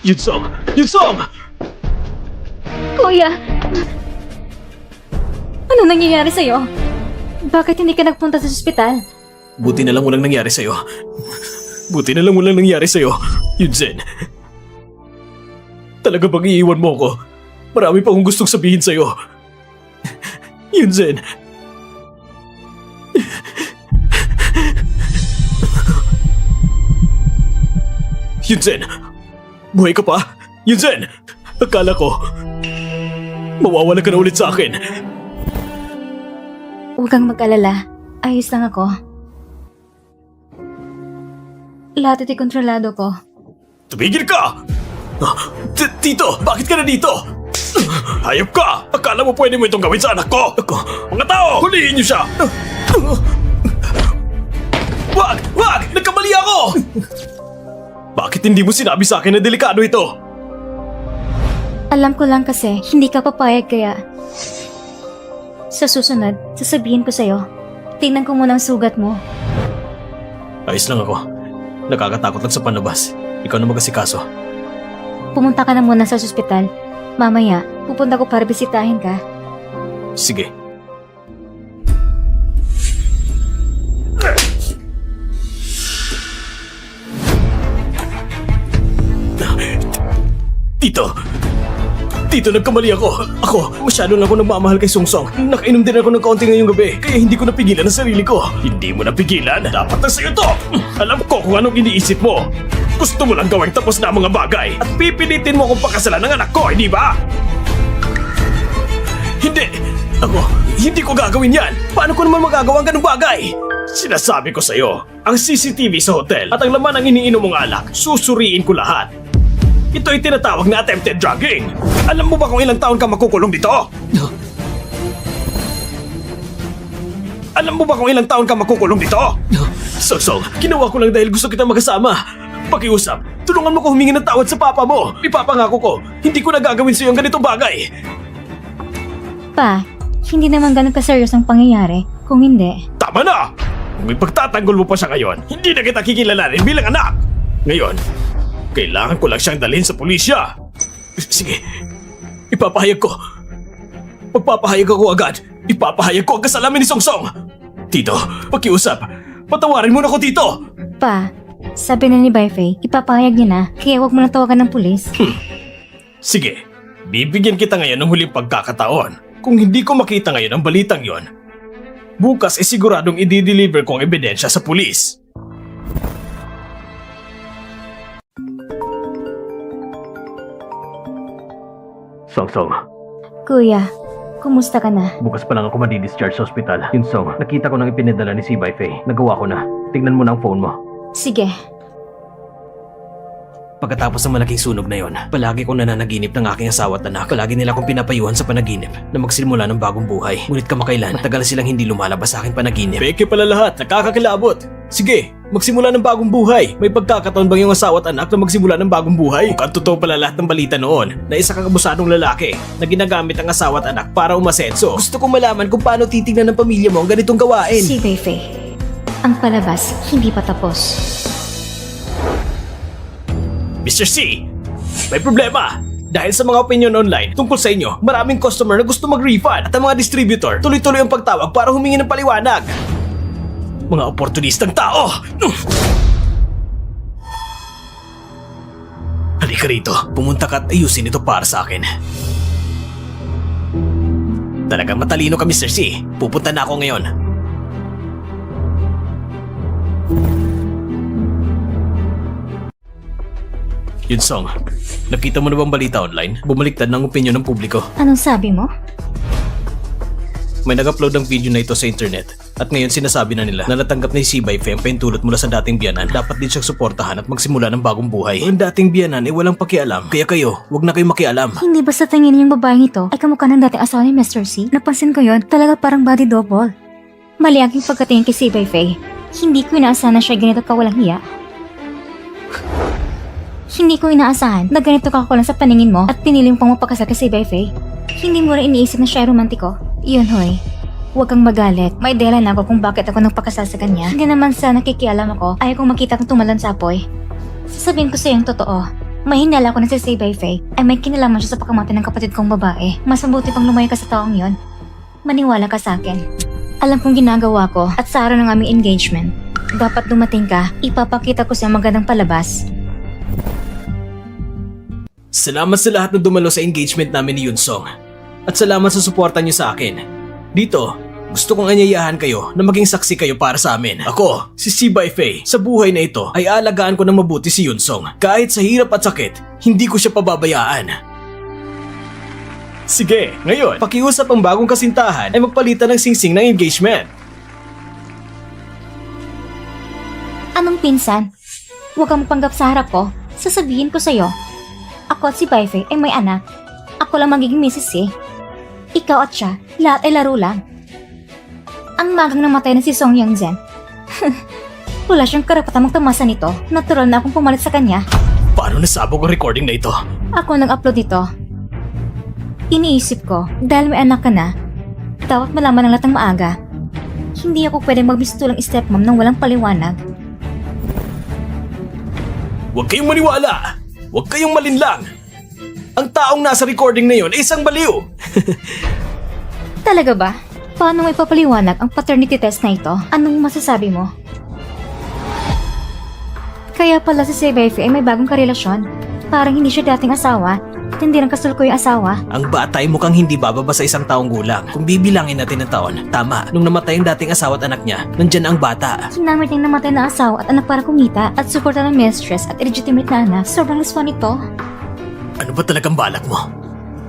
Speaker 3: Yunsong! Yunsong!
Speaker 1: Kuya! Ano nangyayari sa'yo? Bakit hindi ka nagpunta sa ospital?
Speaker 3: Buti na lang walang nangyari sa'yo. Buti na lang walang nangyari sa'yo. Yunzen. Talaga bang iiwan mo ko? Marami pa akong gustong sabihin sa'yo. Yunzen. Yunzen. Buhay ka pa? Yunzen. Akala ko mawawala ka na ulit sa akin.
Speaker 1: Huwag kang mag-alala. Ayos lang ako. Lahat ito'y kontrolado ko.
Speaker 2: Tumigil ka! Tito, bakit ka na dito? Hayop ka! Akala mo pwede mo itong gawin sa anak ko? Mga tao, huliin niyo siya! Wag! Wag! Nagkamali ako! Bakit hindi mo sinabi sa akin na delikado ito?
Speaker 1: Alam ko lang kasi, hindi ka papayag kaya... Sa susunod, sasabihin ko sa'yo. Tingnan ko muna ang sugat mo.
Speaker 3: Ayos lang ako. Nakakatakot lang sa panlabas. Ikaw na mag-asikaso.
Speaker 1: Pumunta ka na muna sa ospital. Mamaya, pupunta ko para bisitahin ka.
Speaker 3: Sige.
Speaker 2: Tito, nagkamali ako. Masyado lang ako nagmamahal kay Songsong. Nakainom din ako ng kaunti ngayong gabi, kaya hindi ko napigilan ang sarili ko. Hindi mo napigilan? Dapat na sa'yo to! Alam ko kung anong iniisip mo. Gusto mo lang gawing tapos na ang mga bagay at pipilitin mo kung pakasalan ng anak ko, hindi ba? Hindi! Hindi ko gagawin yan! Paano ko naman magagawa ang ganung bagay? Sinasabi ko sa'yo, ang CCTV sa hotel at ang laman ng iniinom mong alak, susuriin ko lahat. Ito ay tinatawag na attempted drugging. Alam mo ba kung ilang taon ka makukulong dito? Alam mo ba kung ilang taon ka makukulong dito? Songsong, ginawa ko lang dahil gusto kitang magkasama. Pakiusap, tulungan mo ko humingi ng tawad sa papa mo. Ipapangako ko, hindi ko na gagawin sa'yo ang ganitong bagay.
Speaker 1: Pa, hindi naman ganun kaseryos ang pangyayari. Kung hindi,
Speaker 2: Tama na! Kung ipagtatanggol mo pa siya ngayon, hindi na kita kikilalanin bilang anak! Ngayon, kailangan ko lang siyang dalhin sa pulisya. Sige, ipapahayag ko. Magpapahayag ako agad. Ipapahayag ko ang kasalanan ni Songsong. Tito, pakiusap. Patawarin mo na ko, Tito.
Speaker 1: pa, sabi na ni Baifei, ipapahayag niya na, kaya huwag mo na tawagan ng pulis.
Speaker 2: Sige, bibigyan kita ngayon ng huling pagkakataon. Kung hindi ko makita ngayon ang balitang yon, bukas ay siguradong i-deliver ko ang ebidensya sa pulis.
Speaker 3: Songsong,
Speaker 1: Kuya, kumusta ka na?
Speaker 3: bukas pa lang ako madi-discharge sa ospital. Yun Song, nakita ko nang ipinadala ni si Baifei. Nagawa ko na. Tingnan mo na ang phone mo.
Speaker 1: Sige,
Speaker 3: Pagkatapos ng malaking sunog na yon, palagi kong nananaginip ng aking asawa at anak. Palagi nila akong pinapayuhan sa panaginip na magsimula ng bagong buhay. Ngunit kamakailan, matagal silang hindi lumalabas sa aking panaginip.
Speaker 2: Peke pala lahat, nakakakilabot. Sige, magsimula ng bagong buhay. May pagkakataon bang yung asawa at anak na magsimula ng bagong buhay? Mukhang totoo pala lahat ng balita noon na isa kang abusadong lalaki na ginagamit ang asawa at anak para umasenso. Gusto kong malaman kung paano titignan ng pamilya mo ang ganitong gawain.
Speaker 1: si Baifei. Ang palabas, hindi pa tapos.
Speaker 2: Mr. C, may problema. Dahil sa mga opinion online tungkol sa inyo, maraming customer na gusto mag-refund at ang mga distributor tuloy-tuloy ang pagtawag para humingi ng paliwanag. Mga oportunistang tao! Halika rito, pumunta ka at ayusin ito para sa akin. Talagang matalino ka, Mr. C. Pupunta na ako ngayon. Yun Song, nakita mo na bang balita online? Bumaliktad ng opinion ng publiko.
Speaker 1: Anong sabi mo?
Speaker 2: May nag-upload ng video na ito sa internet at ngayon sinasabi na nila na natanggap ni si Baifei ang paintulot mula sa dating biyanan. Dapat din siyang suportahan at magsimula ng bagong buhay. Ang dating biyanan ay walang pakialam, kaya kayo, wag na kayo makialam.
Speaker 1: Hindi ba sa tingin yung babaeng ito ay kamukha ng dating asawa ni Mr. C? Napansin ko yon, talaga parang body double. Mali ang aking pagkatingin kay si Baifei. Hindi ko inaasahan na siya ganito kawalang hiya. Hindi ko inaasahan na ganito kakakulang sa paningin mo at piniling pang mapakasal kay si Baifei. Hindi mo rin iniisip na siya ay romantiko. Yun hoy, huwag kang magalit. May dahilan ako kung bakit ako nagpakasal sa kanya. Hindi naman sa nakikialam ako, ayaw kong makita kang tumalon sa apoy. Sasabihin ko sa yung totoo. May hinala ko na si Baifei ay may kinalaman siya sa pagkamatay ng kapatid kong babae. Mas mabuti pang lumayo ka sa taong yon. Maniwala ka sa akin. Alam kong ginagawa ko at sa araw ng aming engagement. Dapat dumating ka, ipapakita ko sa magandang palabas.
Speaker 2: Salamat sa lahat na dumalo sa engagement namin ni Yun Song. At salamat sa suporta niyo sa akin. Dito, gusto kong anyayahan kayo na maging saksi kayo para sa amin. Ako, si Si Baifei, sa buhay na ito ay aalagaan ko ng mabuti si Yun Song. Kahit sa hirap at sakit, hindi ko siya pababayaan. Sige, ngayon, pakiusap ang bagong kasintahan ay magpalitan ng singsing ng engagement.
Speaker 1: Anong pinsan? Huwag kang mapanggap sa harap ko. Sasabihin ko sa'yo. Ako at si Baifei ay may anak. Ako lang magiging misis eh. Ikaw at siya, lahat ay laro lang. Ang magang namatay na si Song Yangzhen. Wala siyang karapatang magtamasa nito. Natural na akong pumalit sa kanya.
Speaker 2: Paano nasabog ang recording na ito?
Speaker 1: Ako nag-upload ito. Iniisip ko, dahil may anak ka na, dapat malaman ng lahat ng maaga. Hindi ako pwedeng magmistulang stepmom nang walang paliwanag.
Speaker 2: Huwag kayong maniwala! Huwag kayong malinlang! Ang taong nasa recording na yon ay isang baliw!
Speaker 1: Talaga ba? Paano may papaliwanag ang paternity test na ito? Anong masasabi mo? Kaya pala si Baifei ay may bagong karelasyon. Parang hindi siya dating asawa at hindi rin kasulko yung asawa.
Speaker 2: Ang bata ay mukhang hindi bababa sa isang taong gulang. Kung bibilangin natin ng taon, tama, nung namatay ang dating asawa at anak niya, nandyan ang bata.
Speaker 1: Sinamit niyang namatay na asawa at anak para kumita at suporta ng mistress at illegitimate na anak. Sobrang reswan ito.
Speaker 2: Ano ba talagang balak mo?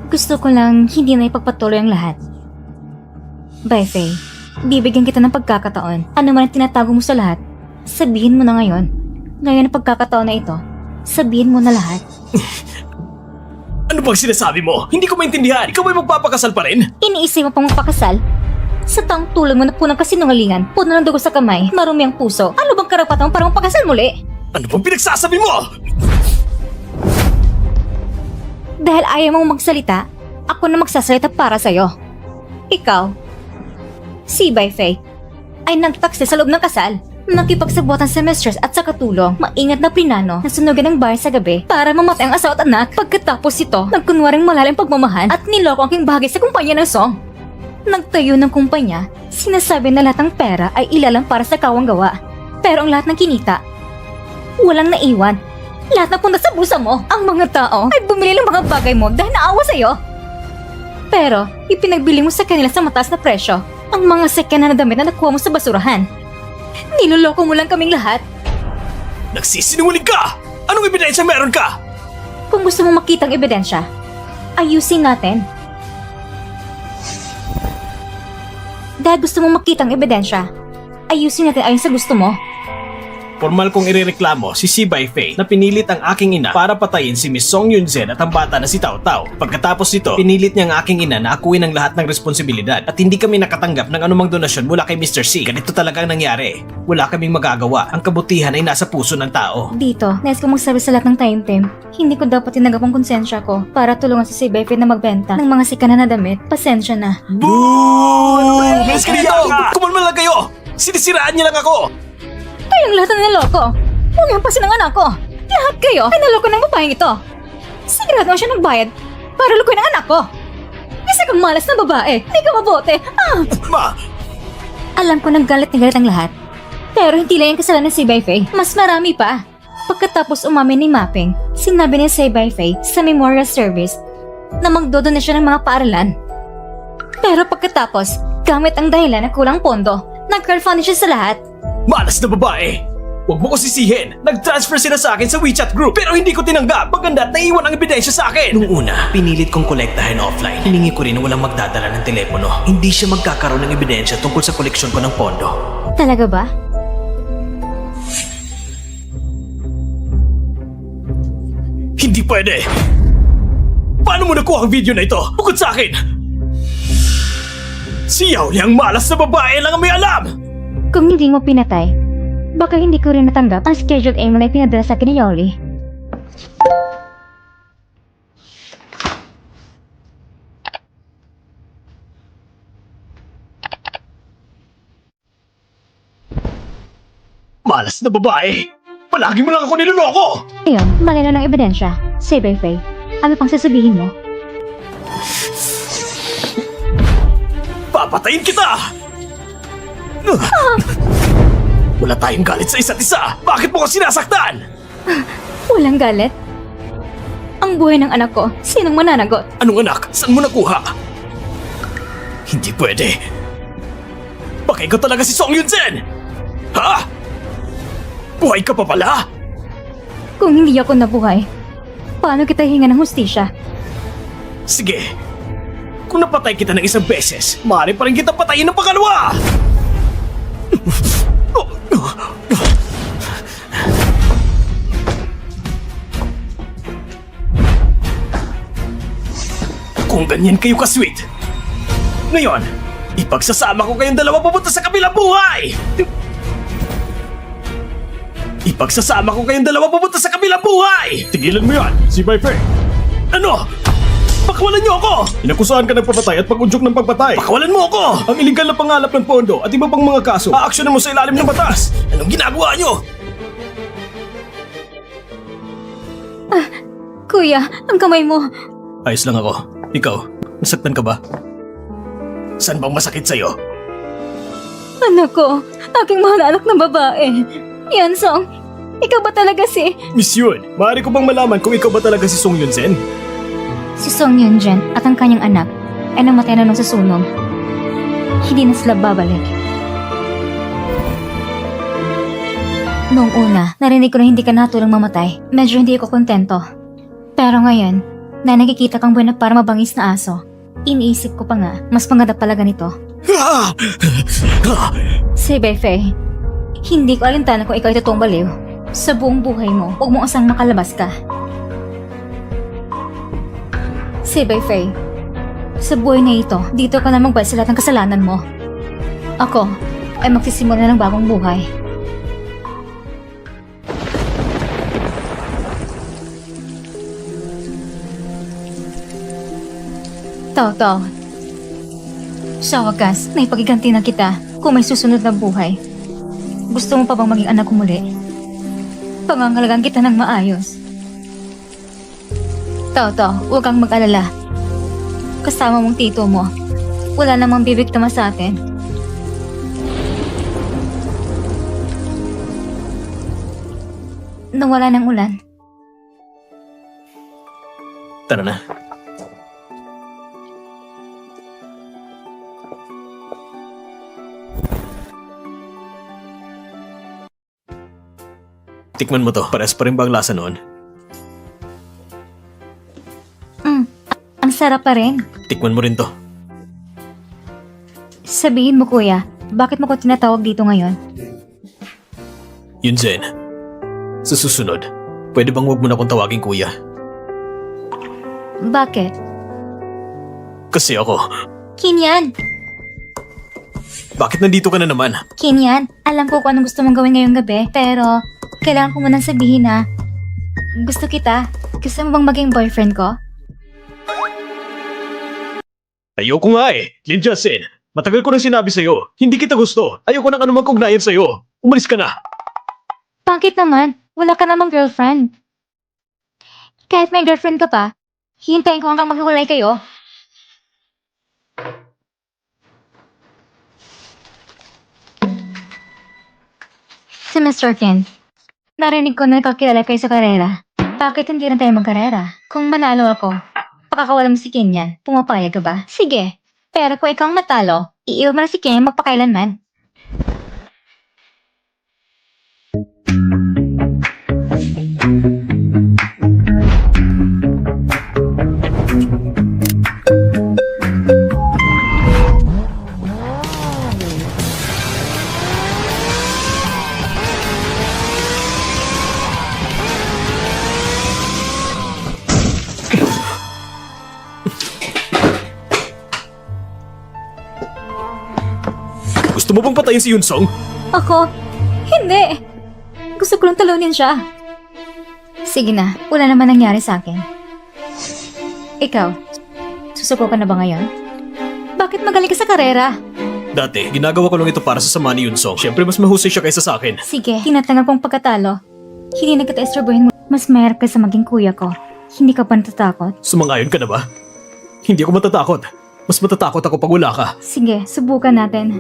Speaker 1: Gusto ko lang hindi na ipagpatuloy ang lahat. Baifei, bibigyan kita ng pagkakataon. Ano man ang tinatago mo sa lahat, sabihin mo na ngayon. Ngayon ang pagkakataon na ito, sabihin mo na lahat.
Speaker 2: Ano bang sinasabi mo? Hindi ko maintindihan. Ikaw ba'y magpapakasal pa rin?
Speaker 1: Iniisip mo pang magpakasal? Sa taong tulad mo na punang kasinungalingan, puno ng dugo sa kamay, marumi ang puso, ano bang karapatan mo para magpakasal muli?
Speaker 2: Ano bang pinagsasabi mo?
Speaker 1: Dahil ayaw mong magsalita, ako na magsasalita para sa'yo. Ikaw, si Bai Fei, ay nagtakse sa loob ng kasal. Nakipagsabuatan sa mistress at sa katulong, maingat na plinano na sunugin ang bahay sa gabi para mamatay ang asawa at anak. Pagkatapos ito, nagkunwaring malalim pagmamahal at niloko ang king bahagi sa kumpanya ng Song. Nagtayo ng kumpanya, sinasabi na lahat ng pera ay ilalang para sa kawang gawa. Pero ang lahat ng kinita, walang naiwan. Lahat na punta sa bulsa mo. Ang mga tao ay bumili ng mga bagay mo dahil naawa sa'yo. Pero, ipinagbili mo sa kanila sa mataas na presyo ang mga second na damit na nakuha mo sa basurahan. Niloloko mo lang kaming lahat.
Speaker 2: Nagsisinungaling ka! Anong ebidensya meron ka?
Speaker 1: Kung gusto mong makita ang ebidensya, ayusin natin. Dahil gusto mong makita ang ebidensya, ayusin natin ayon sa gusto mo.
Speaker 3: Formal kong irereklamo si Si Bai Fei na pinilit ang aking ina para patayin si Miss Song Yunzen at ang bata na si Tao Tao. Pagkatapos nito, pinilit niya ang aking ina na akuin ang lahat ng responsibilidad at hindi kami nakatanggap ng anumang donasyon mula kay Mr. C. Ganito talaga ang nangyari. Wala kaming magagawa. Ang kabutihan ay nasa puso ng tao.
Speaker 1: Dito, nais ko magsabi sa lahat ng time. Hindi ko dapat tinanggap ang konsensya ko para tulungan si Bai Fei na magbenta ng mga sikana na damit. Pasensya na.
Speaker 2: Boo! Mas ka dito! Kumalma lang kayo! Sinisiraan niya lang ako!
Speaker 1: Kayong lahat na niloko. Huwag pa ng anak ko. Lahat kayo ay naloko ng babaeng ito. Sigurado siya nagbayad para lukuin ang anak ko. Isa kang malas na babae. Hindi ka mabote.
Speaker 2: Ma!
Speaker 1: Alam ko naggalit na galit ang lahat. Pero hindi lang yung kasalanan si Bai Fei. Mas marami pa. Pagkatapos umamin ni Mapping, sinabi ni si Bai Fei sa memorial service na magdodonate siya ng mga paaralan. Pero pagkatapos, gamit ang dahilan na kulang pondo, nag-crowdfunding siya sa lahat.
Speaker 2: Malas na babae! Huwag mo ko sisihin! Nag-transfer sila sa akin sa WeChat group pero hindi ko tinanggap! Maganda at naiwan ang ebidensya sa akin!
Speaker 3: Nung una, pinilit kong kolektahin offline. Hiningi ko rin na walang magdadala ng telepono. Hindi siya magkakaroon ng ebidensya tungkol sa koleksyon ko ng pondo.
Speaker 1: Talaga ba?
Speaker 2: Hindi pwede! Paano mo nakuha ang video na ito? Bukod sa akin! Si Yao Liang malas na babae lang ang may alam!
Speaker 1: Kung hindi mo pinatay, baka hindi ko rin natanggap ang scheduled aim na pinadala sa akin ni Yoli.
Speaker 2: Malas na babae! Palagi mo lang ako niloloko!
Speaker 1: Ngayon, malino ng ebidensya. Si Bai Fei, ano pang sasabihin mo?
Speaker 2: Papatayin kita! Wala tayong galit sa isa't isa! Bakit mo ko sinasaktan?
Speaker 1: Walang galit. Ang buhay ng anak ko, sinong mananagot?
Speaker 2: Anong anak? Saan mo nakuha? Hindi pwede. Baka ikaw talaga si Song Yunzen! Ha? Buhay ka pa pala?
Speaker 1: Kung hindi ako nabuhay, paano kita hinga ng hustisya?
Speaker 2: Sige. Kung napatay kita ng isang beses, maaari pa rin kita patayin ng pangalawa! Kung ganyan kayo ka-sweet, ngayon, ipagsasama ko kayong dalawa papunta sa kabilang buhay! Ipagsasama ko kayong dalawa papunta sa kabilang buhay!
Speaker 6: Tigilan mo yan, si Bai Fei.
Speaker 2: Ano? Pakawalan niyo ako!
Speaker 6: Inakusahan ka ng papatay at pag-udyok ng pagpatay.
Speaker 2: Pakawalan mo ako!
Speaker 6: Ang iligal na pangalap ng pondo at iba pang mga kaso, aaksyonan mo sa ilalim ng batas.
Speaker 2: Anong ginagawa niyo?
Speaker 1: Kuya, ang kamay mo.
Speaker 2: Ayos lang ako. Ikaw, nasaktan ka ba? Saan bang masakit sa'yo?
Speaker 1: Anak ko, aking mahal na anak na babae. Yan, Song. Ikaw ba talaga si...
Speaker 6: Miss Yun, maaari ko bang malaman kung ikaw ba talaga si Song Yunzen?
Speaker 1: Si Song Yunjen at ang kanyang anak ay namatay na nung sa sunog. Hindi na sila babalik. Noong una, narinig ko na hindi ka natulong mamatay. Medyo hindi ako kontento. Pero ngayon, na nakikita kang buwan na para mabangis na aso, iniisip ko pa nga, mas maganda pala ganito. Si Bai Fei, hindi ko alintana kung ikaw ay totoong baliw. Sa buong buhay mo, huwag mong asang makalabas ka. Si Bai Fei, sa buhay na ito, dito ka na magbayad sa lahat ng kasalanan mo. Ako ay magsisimula ng bagong buhay. Tao, Sa wakas, naipagiganti na kita kung may susunod na buhay. Gusto mo pa bang maging anak ko muli? Pangangalagaan kita ng maayos. Toto, huwag kang mag-alala. Kasama mong tito mo. Wala namang bibiktima sa atin. Nawala ng ulan.
Speaker 2: Tara na. Tikman mo to. Pares pa rin ba ang lasa noon?
Speaker 1: Ang sarap pa rin.
Speaker 2: Tikman mo rin to.
Speaker 1: Sabihin mo kuya, bakit mo ko tinatawag dito ngayon?
Speaker 2: Yunzen, sa susunod, pwede bang huwag mo na akong tawagin kuya?
Speaker 1: Bakit?
Speaker 2: Kasi ako,
Speaker 1: Kinyan!
Speaker 2: bakit nandito ka na naman?
Speaker 1: Kinyan, alam ko kung anong gusto mong gawin ngayong gabi, pero kailangan ko munang sabihin na gusto kita. Gusto mo bang maging boyfriend ko?
Speaker 2: Ayoko nga eh, Lin Jasin. Matagal ko nang sinabi sa'yo, hindi kita gusto. Ayoko nang anumang kugnayan sa'yo. Umalis ka na.
Speaker 1: Bakit naman? Wala ka namang girlfriend. Kahit may girlfriend ka pa, hintayin ko hanggang maghiwalay kayo. Si Mr. Ken, narinig ko na nakakilala kayo sa karera. Bakit hindi rin tayo magkarera? Kung manalo ako, pakakawala mo si Ken yan, pumapayag ka ba? Sige, pero kung ikaw ang matalo, iiwan mo na si Ken magpakailanman.
Speaker 2: Gusto mo bang patayin si Yunsong?
Speaker 1: Ako? Hindi! Gusto ko lang talunin siya. Sige na, wala naman nangyari sa akin. Ikaw, susuko ka na ba ngayon? Bakit magaling ka sa karera?
Speaker 2: Dati, ginagawa ko lang ito para sa sama ni Yunsong. Siyempre, mas mahusay siya kaysa sa akin.
Speaker 1: Sige, tinatanggap kong pagkatalo. Hindi na kita istorbohin mo. Mas mahirap ka sa maging kuya ko. Hindi ka pa natatakot?
Speaker 2: Sumangayon ka na ba? Hindi ako matatakot. Mas matatakot ako pag wala ka.
Speaker 1: Sige, subukan natin.